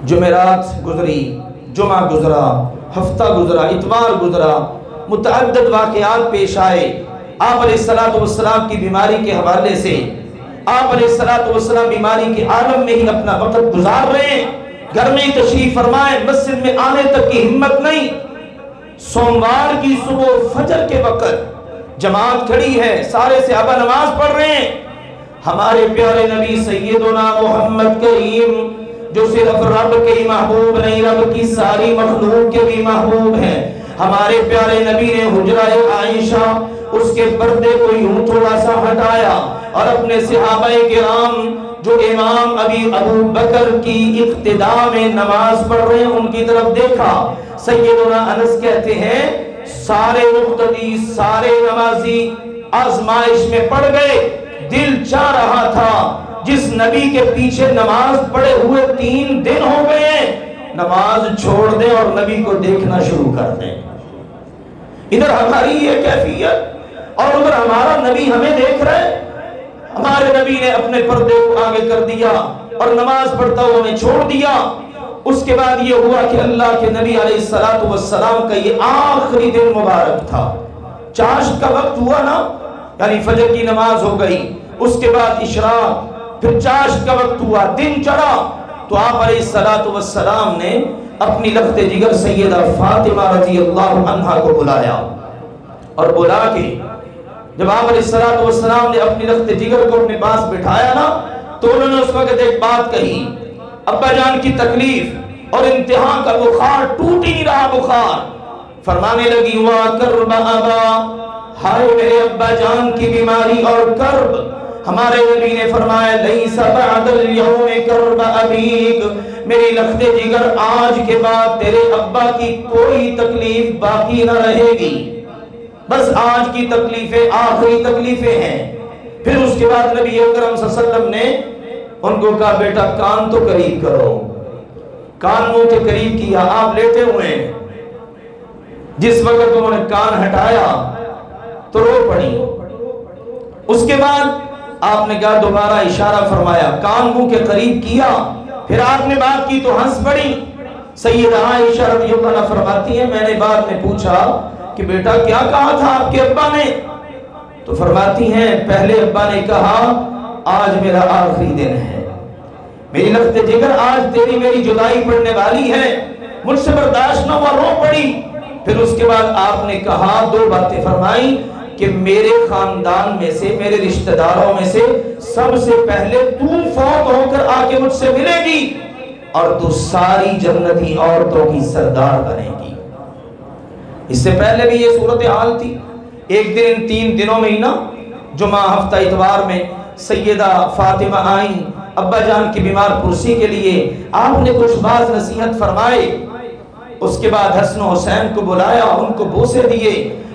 جمعرات گزری، جمعہ گزرا، ہفتہ گزرا، اتوار گزرا، متعدد واقعات پیش آئے. آپ علیہ السلام کی بیماری کے حوالے سے آپ علیہ السلام بیماری کے عالم میں ہی اپنا وقت گزار رہے ہیں. گھر میں تشریف فرمائے، مسجد میں آنے تک کی ہمت نہیں. سوموار کی صبح فجر کے وقت جماعت کھڑی ہے، سارے صحابہ نماز پڑھ رہے ہیں. ہمارے پیارے نبی سیدنا محمد کریم جو صرف رب کے ہی محبوب نہیں، رب کی ساری مخلوق کے بھی محبوب ہیں، ہمارے پیارے نبی نے حجرہ عائشہ اس کے پردے کو یوں تھوڑا سا ہٹایا اور اپنے صحابہ کرام جو امام ابو بکر کی اقتدا میں نماز پڑھ رہے ہیں ان کی طرف دیکھا۔ سیدنا انس کہتے ہیں سارے مقتدی سارے نمازی آزمائش میں پڑ گئے، دل چاہ رہا تھا جس نبی کے پیچھے نماز پڑھے ہوئے 3 دن ہو گئے ہیں نماز چھوڑ دیں اور نبی کو دیکھنا شروع کر دیں۔ ادھر ہماری یہ کیفیت اور ادھر ہمارا نبی ہمیں دیکھ رہا ہے۔ ہمارے نبی نے اپنے پردے کو آگے کر دیا اور نماز پڑھتا ہوا ہمیں چھوڑ دیا۔ اس کے بعد یہ ہوا کہ اللہ کے نبی علیہ السلام کا یہ آخری دن مبارک تھا، چاشت کا وقت ہوا نا، یعنی فجر کی نماز ہو گئی، اس کے بعد اشراق، پھر چاشت کا وقت ہوا، دن چڑھا، تو آپ علیہ السلام نے اپنی لخت جگر سیدہ فاطمہ رضی اللہ عنہا کو بلایا، اور بلا کے جب آپ علیہ السلام نے اپنی لخت جگر کو اپنے پاس بٹھایا نا تو انہوں نے اس وقت ایک بات کہی، ابا جان کی تکلیف اور انتہا کا بخار، ٹوٹ ہی نہیں رہا بخار، فرمانے لگی وا کرب ابا، ہائے میرے ابا جان کی بیماری اور کرب۔ ہمارے نبی نے فرمایا لیس بعد اليوم کرب ابیک، میری لخت جگر آج کے بعد تیرے ابا کی کوئی تکلیف باقی نہ رہے گی، بس آج کی تکلیفیں آخری تکلیفیں ہیں۔ پھر اس کے بعد نبی اکرم صلی اللہ علیہ وسلم نے ان کو کہا بیٹا کان تو قریب کرو، کان منہ کے قریب کیا، آپ لیٹے ہوئے ہیں۔ جس وقت انہوں نے کان ہٹایا تو رو پڑی۔ اس کے بعد آپ نے کہا دوبارہ اشارہ فرمایا، کان منہ کے قریب کیا، پھر آپ نے بات کی تو ہنس پڑی۔ سیدہ عائشہ رضی اللہ عنہا فرماتی ہیں میں نے بعد میں پوچھا کہ بیٹا کیا کہا تھا آپ کے ابا نے؟ تو فرماتی ہیں پہلے ابا نے کہا آج میرا آخری دن ہے، میری لخت جگر آج تیری میری جدائی پڑنے والی ہے، مجھ سے برداشت نہ ہوا، رو پڑی۔ پھر اس کے بعد آپ نے کہا 2 باتیں فرمائی کہ میرے خاندان میں سے میرے رشتہ داروں میں سے سب سے پہلے تو فوت ہو کر آ کے مجھ سے ملے گی اور تو ساری جنتی عورتوں کی سردار بنے گی۔ اس سے پہلے بھی یہ صورتحال تھی۔ ایک دن ان 3 دنوں میں ہی نا جمعہ ہفتہ اتوار میں سیدہ فاطمہ آئیں ابا جان کی بیمار پرسی کے لیے، آپ نے کچھ باز نصیحت فرمائے، اس کے بعد حسن و حسین کو بلایا، ان کو بوسے دیے،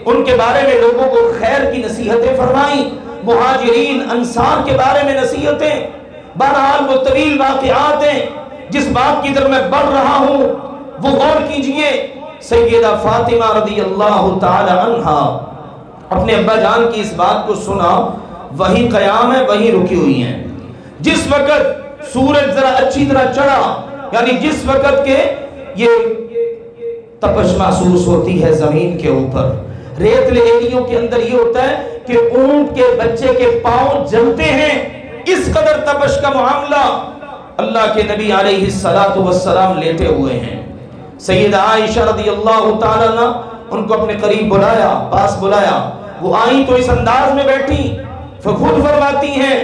ان کے بارے میں لوگوں کو خیر کی نصیحتیں فرمائیں، مہاجرین انصار کے بارے میں نصیحتیں۔ بہرحال وہ طویل واقعات ہیں، جس بات کی طرف میں بڑھ رہا ہوں وہ غور کیجئے۔ سیدہ فاطمہ رضی اللہ تعالی عنہا اپنے ابا جان کی اس بات کو سنا، وہی قیام ہے، وہی رکی ہوئی ہیں۔ جس وقت سورج ذرا اچھی طرح چڑھا، یعنی جس وقت کے یہ تپش محسوس ہوتی ہے زمین کے اوپر، ریتلے ایریوں کے اندر یہ ہوتا ہے کہ اونٹ کے بچے کے پاؤں جلتے ہیں، اس قدر تپش کا معاملہ۔ اللہ کے نبی علیہ السلام لیٹے ہوئے ہیں، سیدہ عائشہ رضی اللہ تعالیٰ عنہ ان کو اپنے قریب بلایا، پاس بلایا، وہ آئیں تو اس انداز میں بیٹھی، خود فرماتی ہیں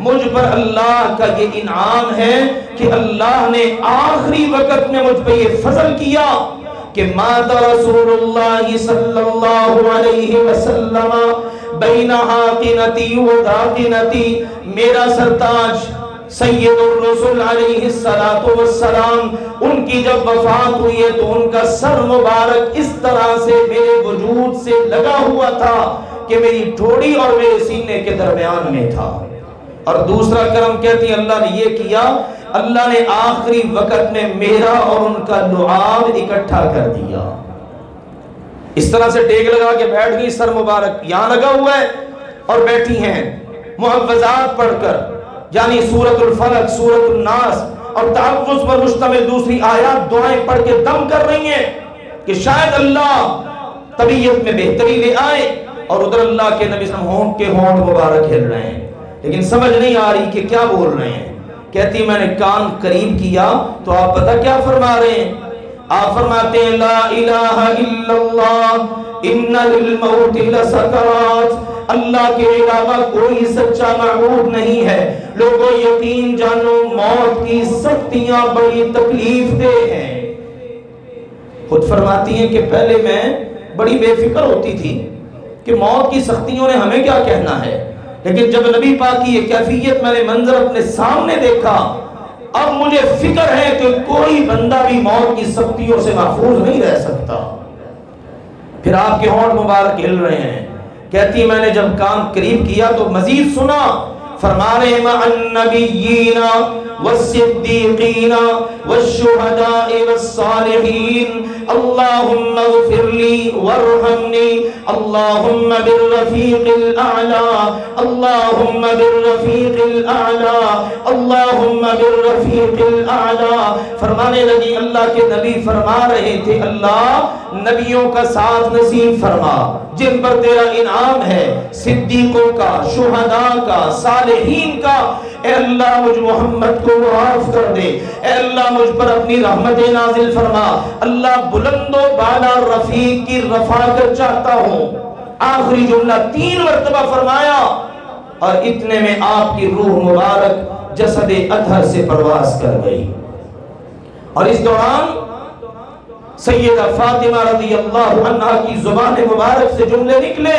مجھ پر اللہ کا یہ انعام ہے کہ اللہ نے آخری وقت میں مجھ پہ یہ فضل کیا کہ مات رسول اللہ صلی اللہ علیہ وسلم بین حاقنتی و داقنتی، میرا سرتاج سید الرسول علیہ السلام ان کی جب وفات ہوئی ہے تو ان کا سر مبارک اس طرح سے میرے وجود سے لگا ہوا تھا کہ میری ٹھوڑی اور میرے سینے کے درمیان میں تھا۔ اور دوسرا کرم کہتی ہے اللہ نے یہ کیا، اللہ نے آخری وقت میں میرا اور ان کا لعاب اکٹھا کر دیا۔ اس طرح سے ٹیک لگا کے بیٹھ گئی، سر مبارک یہاں لگا ہوا ہے اور بیٹھی ہیں محفظات پڑھ کر، یعنی سورۃ الفلق، سورۃ الناس اور تحفظ پر مشتمل دوسری آیات دعائیں پڑھ کے دم کر رہی ہیں کہ شاید اللہ طبیعت میں بہتری لے آئے، اور ادھر اللہ کے نبی صلی اللہ علیہ وسلم ہونٹ کے ہونٹ مبارک ہل رہے ہیں، لیکن سمجھ نہیں آ رہی کہ کیا بول رہے ہیں۔ کہتی میں نے کان قریب کیا تو آپ پتہ کیا فرما رہے ہیں؟ آپ فرماتے ہیں لا الہ الا اللہ ان للموت لسکرات، اللہ کے علاوہ کوئی سچا معبود نہیں ہے، لوگوں یقین جانو موت کی سختیاں بڑی تکلیف دہ ہیں۔ خود فرماتی ہیں کہ پہلے میں بڑی بے فکر ہوتی تھی کہ موت کی سختیوں نے ہمیں کیا کہنا ہے، لیکن جب نبی پاک کی یہ کیفیت میں نے منظر اپنے سامنے دیکھا، اب مجھے فکر ہے کہ کوئی بندہ بھی موت کی سختیوں سے محفوظ نہیں رہ سکتا۔ پھر آپ کے ہونٹ مبارک ہل رہے ہیں۔ کہتی میں نے جب کان قریب کیا تو مزید سنا، فرما رہے مع النبیین والصدیقین والشہداء والصالحین اللہم اغفر لی وارحمنی اللہم بالرفیق الاعلی اللہم بالرفیق الاعلی اللہم بالرفیق الاعلی۔ فرمانے لگی اللہ کے نبی فرما رہے تھے اللہ نبیوں کا ساتھ نصیب فرما جن پر تیرا انعام ہے، صدیقوں کا، شہداء کا، صالحین کا۔ اے اللہ مجھ محمد کو معاف کر دے، اے اللہ مجھ پر اپنی رحمت نازل فرما۔ اللہ بلند و بالا رفیق کی رفاقت چاہتا ہوں۔ آخری جملہ 3 مرتبہ فرمایا اور اتنے میں آپ کی روح مبارک جسد اطہر سے پرواز کر گئی۔ اور اس دوران سیدہ فاطمہ رضی اللہ عنہا کی زبان مبارک سے جملے نکلے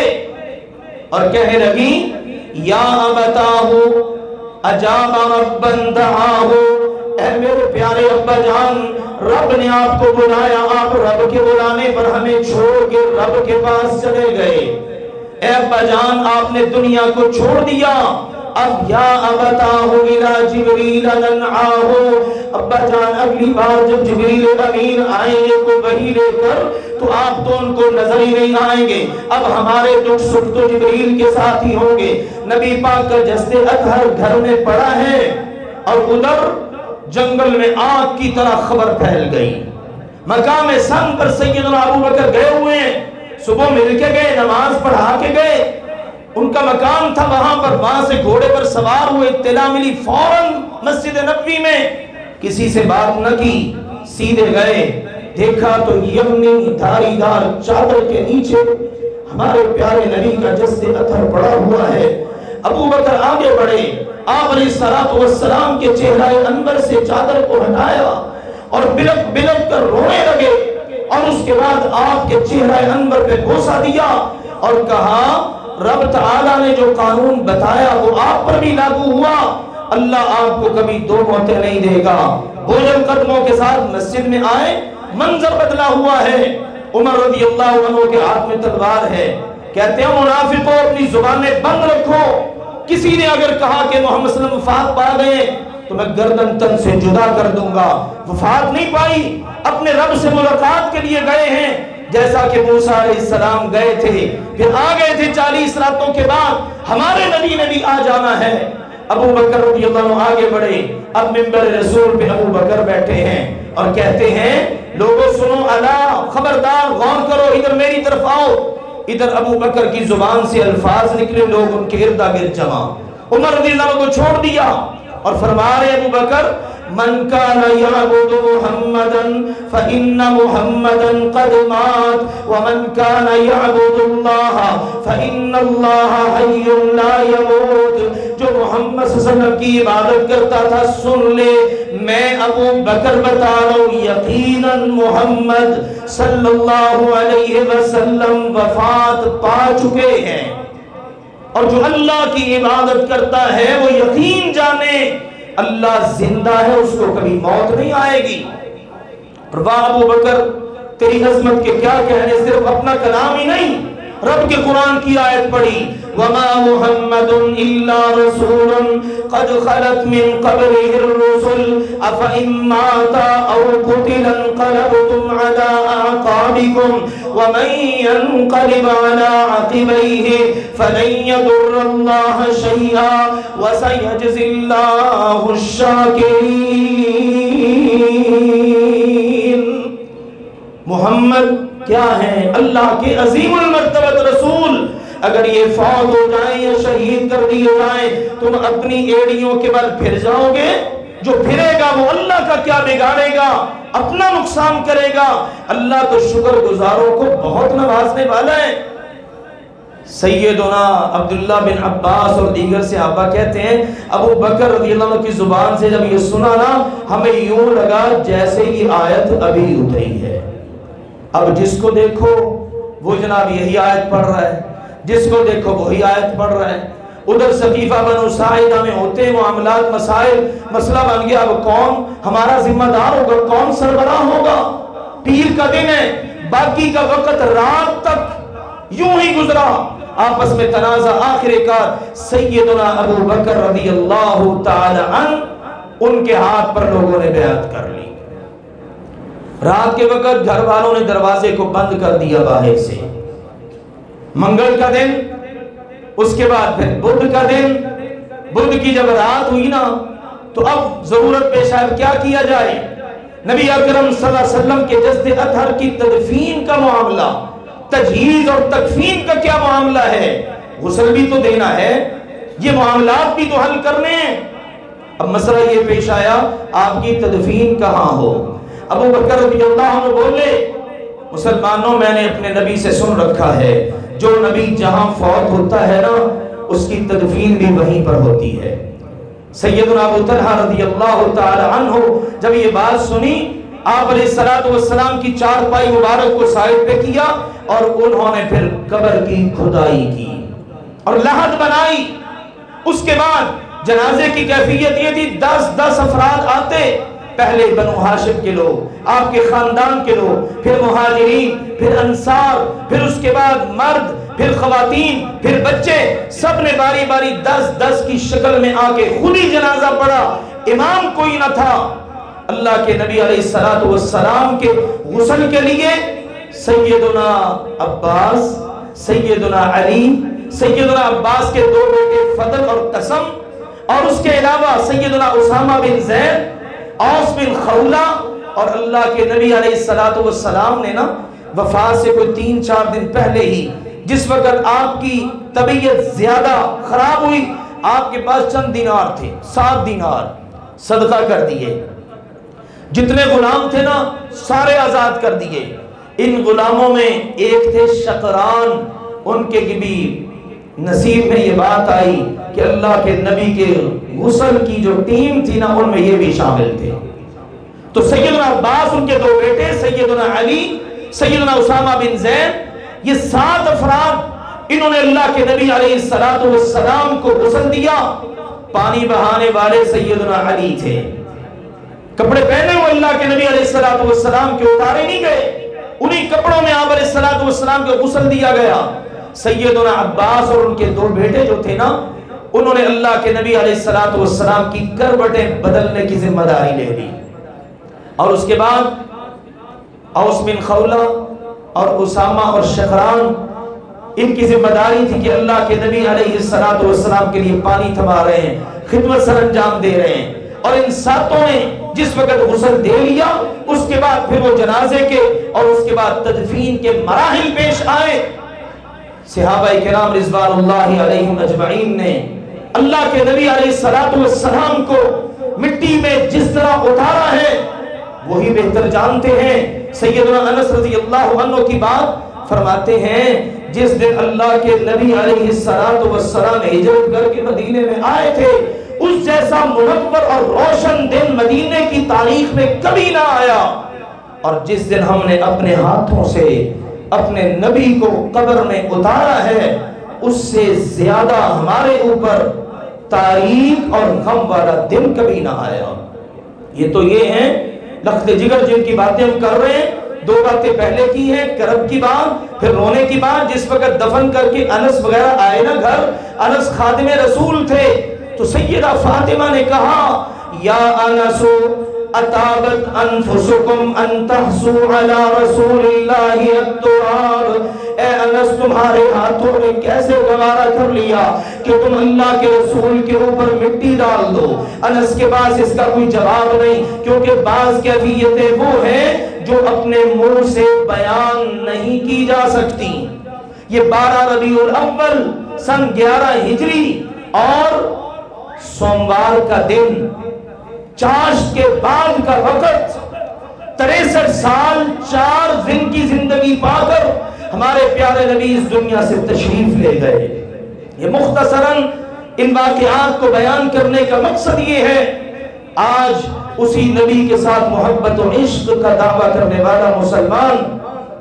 اور کہنے لگی یا ابتاہ اجاب ربا دعاہ، اے میرے پیارے ابا جان، رب نے آپ کو بلایا، آپ رب کے بلانے پر ہمیں چھوڑ کے رب کے پاس چلے گئے۔ اے ابا جان آپ نے دنیا کو چھوڑ دیا، اب یا ابتاہ الى جبریل ننعاہ، ابا جان اگلی بار جب جبریل امین آئیں گے کو وحی لے کر تو آپ تو ان کو نظر ہی نہیں آئیں گے، اب ہمارے دکھ سکھ تو جبریل کے ساتھ ہی ہوں گے۔ نبی پاک کا جسد اطہر گھر میں پڑا ہے اور ادھر جنگل میں آگ کی طرح خبر پھیل گئی۔ مقام سنگ پر سیدنا ابو بکر گئے ہوئے ہیں، صبح مل کے گئے، نماز پڑھا کے گئے، ان کا مقام تھا وہاں پر، وہاں سے گھوڑے پر سوار ہوئے، اطلاع ملی، فوراً مسجد نبوی میں کسی سے بات نہ کی، سیدھے گئے، دیکھا تو یمنی دھاری دار چادر کے نیچے ہمارے پیارے نبی کا جسد اطہر پڑا ہوا ہے۔ ابو بکر آگے بڑھے، آپ علیہ السلام کے چہرہ انور سے چادر کو ہٹایا اور بلک بلک کر رونے لگے، اور اس کے بعد آپ کے چہرہ انور پہ بوسہ دیا اور کہا رب تعالیٰ نے جو قانون بتایا وہ آپ پر بھی لاگو ہوا، اللہ آپ کو کبھی 2 موتیں نہیں دے گا۔ بوجھل قدموں کے ساتھ مسجد میں آئے، منظر بدلا ہوا ہے، عمر رضی اللہ عنہ کے ہاتھ میں تلوار ہے، کہتے ہیں منافقوں اپنی زبانیں بند رکھو، کسی نے اگر کہا کہ محمد صلی اللہ علیہ وسلم وفات پا گئے تو میں گردن تن سے جدا کر دوں گا۔ وفات نہیں پائی، اپنے رب سے ملاقات کے لیے گئے ہیں، جیسا کہ موسیٰ علیہ السلام گئے تھے، پھر آ گئے تھے 40 راتوں کے بعد، ہمارے نبی نے بھی آ جانا ہے۔ ابو بکر رضی اللہ عنہ آگے بڑھے، اب منبر رسول پہ ابو بکر بیٹھے ہیں اور کہتے ہیں لوگوں سنو، الا خبردار، غور کرو، ادھر میری طرف آؤ۔ ادھر ابو بکر کی زبان سے الفاظ نکلے، لوگ ان کے ارد گرد جمع۔ عمر رضی اللہ عنہ کو چھوڑ دیا اور فرما رہے ابو بکر من کان یعبد محمدا فإن محمدا قد مات ومن کان یعبد اللہ فإن اللہ حی لا یموت۔ جو محمد صلی اللہ علیہ وسلم کی عبادت کرتا تھا سن لے، میں ابو بکر بتا رہا ہوں یقیناً محمد صلی اللہ علیہ وسلم وفات پا چکے ہیں، اور جو اللہ کی عبادت کرتا ہے وہ یقین جانے اللہ زندہ ہے، اس کو کبھی موت نہیں آئے گی۔ اور واہ ابو بکر تیری عظمت کے کیا کہنے، صرف اپنا کلام ہی نہیں، رب کے قرآن کی آیت پڑھی وَمَا مُحَمَّدٌ إِلَّا رَسُولٌ قَدْ خَلَتْ مِن قَبْلِهِ الرُّسُلُ أَفَإِن مَّاتَ أَوْ قُتِلَ انقلبتم عَلَىٰ أَعْقَابِكُمْ وَمَن يَنقَلِبْ عَلَىٰ عَقِبَيْهِ فَلَن يَضُرَّ اللَّهَ شَيْئًا وَسَيَجْزِي اللَّهُ الشَّاكِرِينَ۔ محمد کیا ہیں؟ اللہ کے عظیم المرتبت رسول، اگر یہ فوت ہو جائیں یا شہید کر دیے جائیں تم اپنی ایڑیوں کے بل پھر جاؤ گے؟ جو پھرے گا وہ اللہ کا کیا بگاڑے گا، اپنا نقصان کرے گا۔ اللہ تو شکر گزاروں کو بہت نوازنے والا ہے۔ سیدنا عبداللہ بن عباس اور دیگر صحابہ کہتے ہیں ابو بکر رضی اللہ عنہ کی زبان سے جب یہ سنا نا، ہمیں یوں لگا جیسے یہ آیت ابھی اتری ہے۔ اب جس کو دیکھو وہ جناب یہی آیت پڑھ رہا ہے، جس کو دیکھو وہی آیت پڑھ رہا ہے۔ ادھر سقیفہ بنو ساعدہ میں ہوتے ہیں معاملات مسائل، مسئلہ بن گیا اب کون ہمارا ذمہ دار ہوگا، کون سربراہ ہوگا. پیر کا دن ہے، باقی کا وقت رات تک یوں ہی گزرا، آپس میں تنازع، آخر کار سیدنا ابو بکر رضی اللہ تعالی عنہ ان کے ہاتھ پر لوگوں نے بیعت کر لی. رات کے وقت گھر والوں نے دروازے کو بند کر دیا باہر سے. منگل کا دن، اس کے بعد پھر بدھ کا دن. بدھ کی جب رات ہوئی نا تو اب ضرورت پیش آئی کیا کیا جائے. نبی اکرم صلی اللہ علیہ وسلم کے جسد اطہر کی تدفین کا معاملہ، تجہیز اور تکفین کا کیا معاملہ ہے. غسل بھی تو دینا ہے، یہ معاملات بھی تو حل کرنے ہیں. اب مسئلہ یہ پیش آیا آپ کی تدفین کہاں ہو. ابو بکر رضی اللہ عنہ بولے مسلمانوں میں نے اپنے نبی سے سن رکھا ہے جو نبی جہاں فوت ہوتا ہے نا اس کی تدفین بھی وہیں پر ہوتی ہے. سیدنا ابو طلحہ رضی اللہ تعالی عنہ جب یہ بات سنی، آپ علیہ السلام کی چارپائی مبارک کو سائڈ پہ کیا اور انہوں نے پھر قبر کی کھدائی کی اور لحد بنائی. اس کے بعد جنازے کی کیفیت یہ تھی 10 افراد آتے، پہلے بنو ہاشم کے لوگ، آپ کے خاندان کے لوگ، پھر مہاجرین، پھر انصار، پھر اس کے بعد مرد، پھر خواتین، پھر بچے، سب نے باری باری 10 کی شکل میں آ کے خود ہی جنازہ پڑھا. امام کوئی نہ تھا. اللہ کے نبی علیہ السلام کے غسل کے لیے سیدنا عباس، سیدنا علی، سیدنا عباس کے 2 بیٹے فضل اور قسم، اور اس کے علاوہ سیدنا اسامہ بن زید، اوس بن خولہ، اور اللہ کے نبی علیہ السلام نے نا وفات سے کوئی 3-4 دن پہلے ہی جس وقت آپ کی طبیعت زیادہ خراب ہوئی، آپ کے پاس چند دینار تھے، 7 دینار صدقہ کر دیے. جتنے غلام تھے نا سارے آزاد کر دیے. ان غلاموں میں ایک تھے شقران، ان کے بھی نصیب میں یہ بات آئی کہ اللہ کے نبی کے غسل کی جو ٹیم تھی نا ان میں یہ بھی شامل تھے. تو سیدنا عباس، ان کے 2 بیٹے سیدنا علی، سیدنا اسامہ بن زید، یہ 7 افراد انہوں نے اللہ کے نبی علیہ السلام کو غسل دیا. پانی بہانے والے سیدنا علی تھے. کپڑے پہنے ہوئے اللہ کے نبی علیہ السلام کے اتارے نہیں گئے، انہی کپڑوں میں آپ علیہ السلام کو غسل دیا گیا. سیدنا عباس اور ان کے 2 بیٹے جو تھے نا انہوں نے اللہ کے نبی علیہ السلام کی کروٹیں بدلنے کی ذمہ داری لے لی. اور اس کے بعد اوس بن خولہ اور اسامہ اور شقران، ان کی ذمہ داری تھی کہ اللہ کے نبی علیہ السلام کے لیے پانی تھما رہے ہیں، خدمت سر انجام دے رہے ہیں. اور ان 7 نے جس وقت غسل دے لیا اس کے بعد پھر وہ جنازے کے اور اس کے بعد تدفین کے مراحل پیش آئے. صحابہ کرام رضوان اللہ علیہم اجمعین نے اللہ کے نبی علیہ السلام کو مٹی میں جس طرح اتارا ہے وہی بہتر جانتے ہیں. سیدنا انس رضی اللہ عنہ کی بات فرماتے ہیں جس دن اللہ کے نبی علیہ السلام ہجرت کر کے مدینے میں آئے تھے اس جیسا منور اور روشن دن مدینے کی تاریخ میں کبھی نہ آیا. اور جس دن ہم نے اپنے ہاتھوں سے اپنے نبی کو قبر میں اتارا ہے اس سے زیادہ ہمارے اوپر تاریخ اور غم والا دن کبھی نہ آیا. یہ تو یہ ہیں لخت جگر جن کی باتیں ہم کر رہے ہیں. 2 باتیں پہلے کی ہیں، کرب کی بات، پھر رونے کی بات. جس وقت دفن کر کے انس وغیرہ آئے نا گھر، انس خادم رسول تھے، تو سیدہ فاطمہ نے کہا یا انس اتابت انفسکم ان تحسو علی رسول اللہ التراب. اے انس تمہارے ہاتھوں نے کیسے گوارا کر لیا کہ تم اللہ کے رسول کے اوپر مٹی ڈال دو. انس کے پاس اس کا کوئی جواب نہیں کیونکہ بعض کیفیتیں وہ ہیں جو اپنے منہ سے بیان نہیں کی جا سکتی. یہ 12 ربیع الاول سن 11 ہجری اور سوموار کا دن، چاشت کے بعد کا وقت، 63 سال 4 دن کی زندگی پا کر ہمارے پیارے نبی اس دنیا سے تشریف لے گئے. یہ مختصراً ان واقعات کو بیان کرنے کا مقصد یہ ہے آج اسی نبی کے ساتھ محبت و عشق کا دعویٰ کرنے والا مسلمان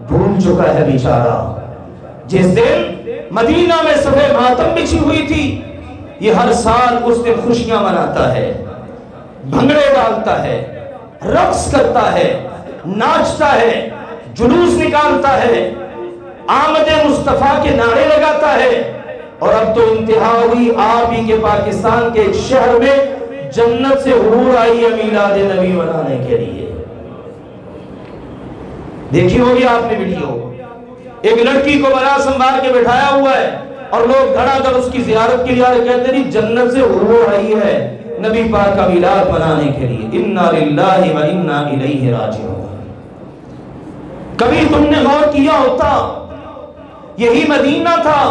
بھول چکا ہے بیچارہ. جس دن مدینہ میں صفحہ ماتم بچھی ہوئی تھی یہ ہر سال اس دن خوشیاں مناتا ہے، بھنگڑے ڈالتا ہے، رقص کرتا ہے، ناچتا ہے، جلوس نکالتا ہے، آمد مصطفیٰ کے نعرے لگاتا ہے۔ اور اب تو انتہا ہوئی، آپ ہی کے پاکستان کے ایک شہر میں جنت سے حور آئی ہے میلاد نبی منانے کے لیے۔ دیکھی ہوگی آپ نے ویڈیو، ایک لڑکی کو بڑا سنبھال کے بٹھایا ہوا ہے اور لوگ دھڑا دھڑ اس کی زیارت کے لیے کہتے ہیں جنت سے حور آئی ہے نبی پاک کا میلاد منانے کے لیے۔ انا للہ و انا الیہ راجعون۔ کبھی تم نے غور کیا ہوتا یہی مدینہ تھا،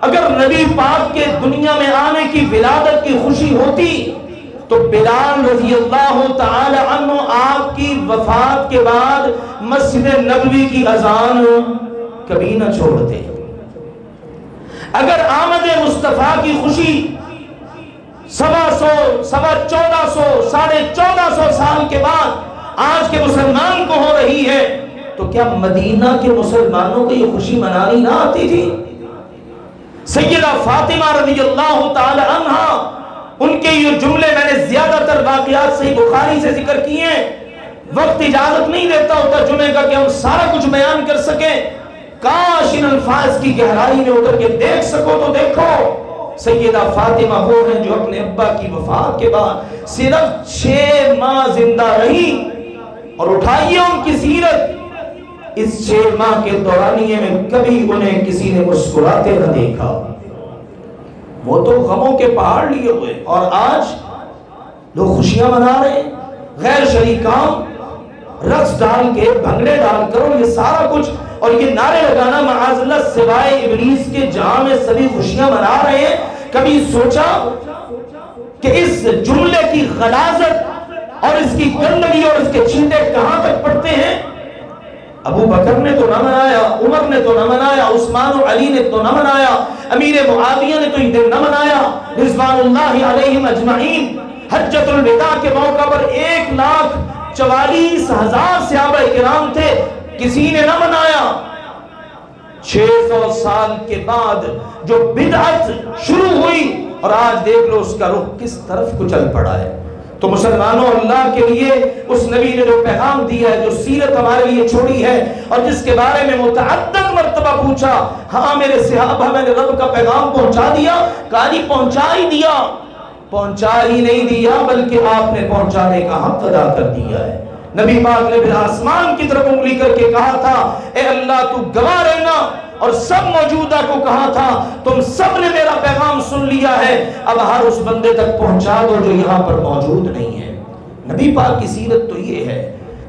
اگر نبی پاک کے دنیا میں آنے کی ولادت کی خوشی ہوتی تو بلال رضی اللہ تعالی عنہ آپ کی وفات کے بعد مسجد نبوی کی اذان کبھی نہ چھوڑتے۔ اگر آمد مصطفیٰ کی خوشی 1400 ساڑھے 1400 سال کے بعد آج کے مسلمان کو ہو رہی ہے تو کیا مدینہ کے مسلمانوں کو یہ خوشی منانی نہ آتی تھی؟ سیدہ فاطمہ رضی اللہ تعالی عنہ، ان کے یہ جملے میں نے زیادہ تر واقعات صحیح بخاری سے ذکر کیے ہیں، وقت اجازت نہیں دیتا ہوتا جمعے کا کہ ہم سارا کچھ بیان کر سکیں، کاش ان الفاظ کی گہرائی میں اتر کے دیکھ سکو تو دیکھو۔ سیدہ فاطمہ وہ ہیں جو اپنے ابا کی وفات کے بعد صرف 6 ماہ زندہ رہی، اور اٹھائیے ان کی سیرت، اس 6 ماہ کے دورانیے میں کبھی انہیں کسی نے مسکراتے نہ دیکھا، وہ تو غموں کے پہاڑ لیے ہوئے، اور آج لوگ خوشیاں منا رہے ہیں، غیر شرعی کام، رقص ڈال کے، بھنگڑے ڈال کر، یہ سارا کچھ، اور یہ نعرے لگانا معاذ اللہ سوائے ابلیس کے جہاں میں سبھی خوشیاں منا رہے ہیں۔ کبھی سوچا کہ اس جملے کی غلاظت اور اس کی گندگی اور اس کے چھینٹے کہاں تک پڑتے ہیں؟ ابو بکر نے تو نہ منایا، عمر نے تو نہ منایا، عثمان و علی نے تو نہ منایا، امیر معاویہ نے تو یہ دن نہ منایا، رضوان اللہ علیہم اجمعین۔ حجۃ الوداع کے موقع پر 1,44,000 صحابہ کرام تھے، کسی نے نہ منایا۔ 600 سال کے بعد جو بدعت شروع ہوئی، اور آج دیکھ لو اس کا رخ کس طرف کو چل پڑا ہے۔ تو مسلمانوں، اللہ کے لیے اس نبی نے جو پیغام دیا ہے، جو سیرت ہمارے لیے چھوڑی ہے، اور جس کے بارے میں متعدد مرتبہ پوچھا، ہاں میرے صحابہ میں نے رب کا پیغام پہنچا دیا، کہا جی پہنچا ہی دیا، پہنچا ہی نہیں دیا بلکہ آپ نے پہنچانے کا حق ادا کر دیا ہے۔ نبی پاک نے پھر آسمان کی طرف انگلی کر کے کہا تھا، اے اللہ تو گواہ رہنا، اور سب موجودہ کو کہا تھا تم سب نے میرا پیغام سن لیا ہے، اب ہر اس بندے تک پہنچا دو جو یہاں پر موجود نہیں ہے۔ نبی پاک کی سیرت تو یہ ہے،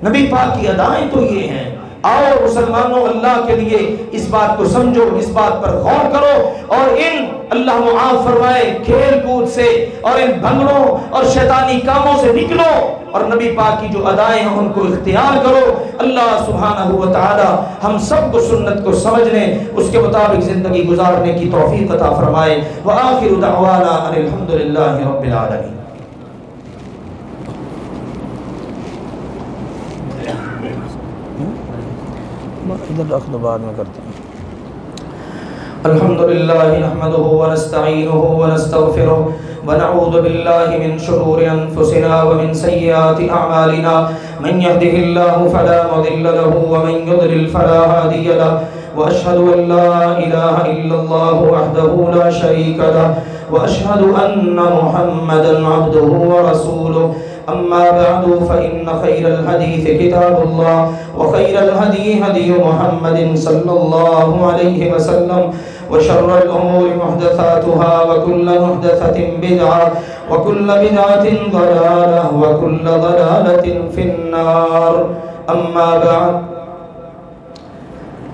نبی پاک کی ادائیں تو یہ ہیں۔ آؤ مسلمانوں، اللہ کے لیے اس بات کو سمجھو، اس بات پر غور کرو، اور ان اللہ معاف فرمائے کھیل کود سے اور ان بھنگڑوں اور شیطانی کاموں سے نکلو، اور نبی پاک کی جو ادائیں ہیں ان کو اختیار کرو۔ اللہ سبحانہ و تعالی ہم سب کو سنت کو سمجھنے، اس کے مطابق زندگی گزارنے کی توفیق عطا فرمائے۔ وآخر دعوانا ان الحمدللہ رب العالمین۔ ادھر رکھ دو، بعد میں کرتے ہیں۔ الحمدللہ نحمده ونستعینه ونستغفره ونعوذ باللہ من شرور انفسنا ومن سیئات اعمالنا، من يهده الله فلا مضل له ومن يضلل فلا هادي له، واشهد ان لا اله الا الله وحده لا شريك له، واشهد ان محمدا عبده ورسوله، اما بعد فان خير الحديث كتاب الله وخير الهدي هدي محمد صلى الله عليه وسلم، وشر الامور محدثاتها وكل محدثة بدعة وكل بدعة ضلالة وكل ضلالة في النار، اما بعد۔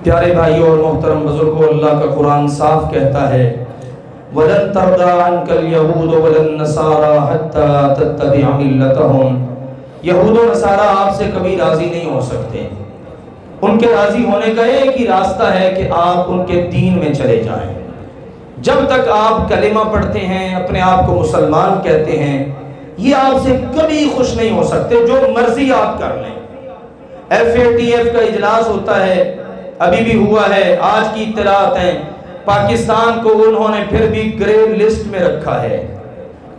پیارے بھائیوں اور محترم بزرگوں، اللہ کا قرآن صاف کہتا ہے وَلَن تَرْضَىٰ عَنْكَ الْيَهُودُ وَلَا النَّصَارَىٰ حَتَّىٰ تَتَّبِعَ مِلَّتَهُمْ۔ یہود و نصارہ آپ سے کبھی راضی نہیں ہو سکتے، ان کے راضی ہونے کا ایک ہی راستہ ہے کہ آپ ان کے دین میں چلے جائیں۔ جب تک آپ کلمہ پڑھتے ہیں، اپنے آپ کو مسلمان کہتے ہیں، یہ آپ سے کبھی خوش نہیں ہو سکتے، جو مرضی آپ کر لیں۔ FATF کا اجلاس ہوتا ہے، ابھی بھی ہوا ہے، آج کی اطلاعات ہیں، پاکستان کو انہوں نے پھر بھی گرے لسٹ میں رکھا ہے،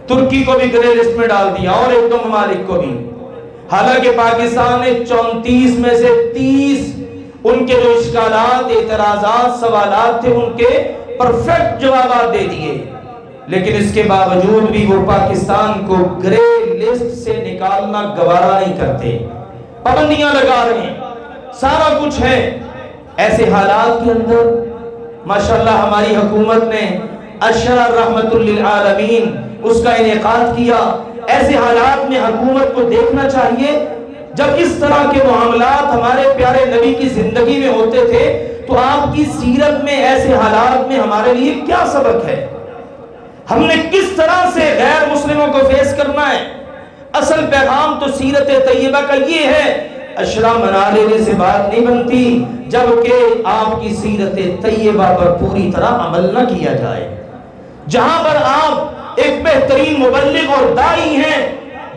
ترکی کو بھی گرے لسٹ میں ڈال دیا اور ایک دو ممالک کو بھی، حالانکہ پاکستان نے 34 میں سے 30 ان کے جو اشکالات، اعتراضات، سوالات تھے ان کے پرفیکٹ جوابات دے دیے، لیکن اس کے باوجود بھی وہ پاکستان کو گرے لسٹ سے نکالنا گوارا نہیں کرتے، پابندیاں لگا رہے ہیں، سارا کچھ ہے۔ ایسے حالات کے اندر ماشاءاللہ ہماری حکومت نے عشرہ رحمت للعالمین اس کا انعقاد کیا۔ ایسے حالات میں حکومت کو دیکھنا چاہیے، جب اس طرح کے معاملات ہمارے پیارے نبی کی زندگی میں ہوتے تھے تو آپ کی سیرت میں ایسے حالات میں ہمارے لیے کیا سبق ہے، ہم نے کس طرح سے غیر مسلموں کو فیس کرنا ہے۔ اصل پیغام تو سیرت طیبہ کا یہ ہے، عشرہ منا لینے سے بات نہیں بنتی جبکہ آپ کی سیرت طیبہ پر پوری طرح عمل نہ کیا جائے۔ جہاں پر آپ ایک بہترین مبلغ اور داعی ہیں،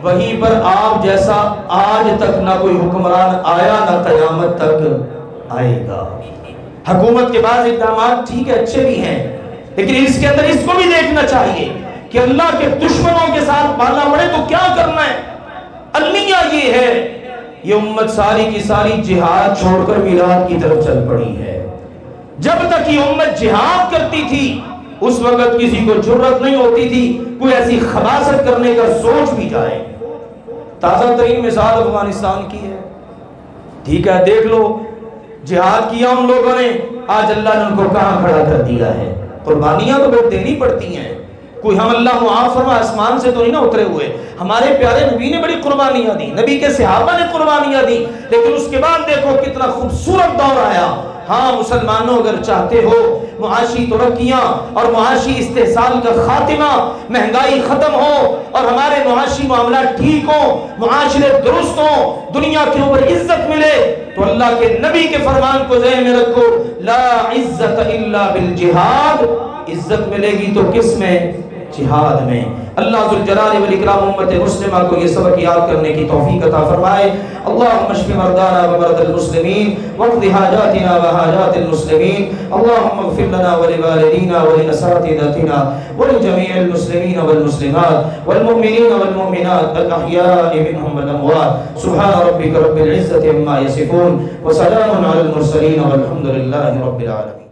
وہیں پر آپ جیسا آج تک نہ کوئی حکمران آیا نہ قیامت تک آئے گا۔ حکومت کے بعض اقدامات ٹھیک ہے، اچھے بھی ہیں، لیکن اس کے اندر اس کو بھی دیکھنا چاہیے کہ اللہ کے دشمنوں کے ساتھ پالا پڑے تو کیا کرنا ہے۔ المیہ یہ ہے، یہ امت ساری کی ساری جہاد چھوڑ کر میلاد کی طرف چل پڑی ہے۔ جب تک یہ امت جہاد کرتی تھی اس وقت کسی کو جرت نہیں ہوتی تھی کوئی ایسی خباثت کرنے کا سوچ بھی جائے۔ تازہ ترین مثال افغانستان کی ہے، ٹھیک ہے، دیکھ لو جہاد کیا ان لوگوں نے، آج اللہ نے ان کو کہاں کھڑا کر دیا ہے۔ قربانیاں تو پھر دینی پڑتی ہیں، کوئی ہم اللہ معاف فرما آسمان سے تو نہیں نہ اترے ہوئے، ہمارے پیارے نبی نے بڑی قربانیاں دی، نبی کے صحابہ نے قربانیاں دی، لیکن اس کے بعد دیکھو کتنا خوبصورت دور آیا۔ ہاں مسلمانوں اگر چاہتے ہو معاشی ترقیاں اور معاشی استحصال کا خاتمہ، مہنگائی ختم ہو اور ہمارے معاشی معاملات ٹھیک ہوں، معاشرے درست ہوں، دنیا کے اوپر عزت ملے، تو اللہ کے نبی کے فرمان کو ذہن میں رکھو، لا عزت الا بالجہاد، عزت ملے گی تو کس میں؟ جہاد میں۔ اللہ ذوالجلال والاکرام امت مسلمہ کو یہ سبق یاد کرنے کی توفیق عطا فرمائے۔ اللہم اشف مرضانا ومرضى المسلمین واقض حاجاتنا وحاجات المسلمین، اللہم اغفر لنا ولوالدینا ولاساتذتنا ولجميع المسلمین والمسلمات والمؤمنین والمؤمنات الاحیاء منهم والاموات، سبحان ربک رب العزة عما یصفون وسلام علی المرسلین والحمد للہ رب العالمین۔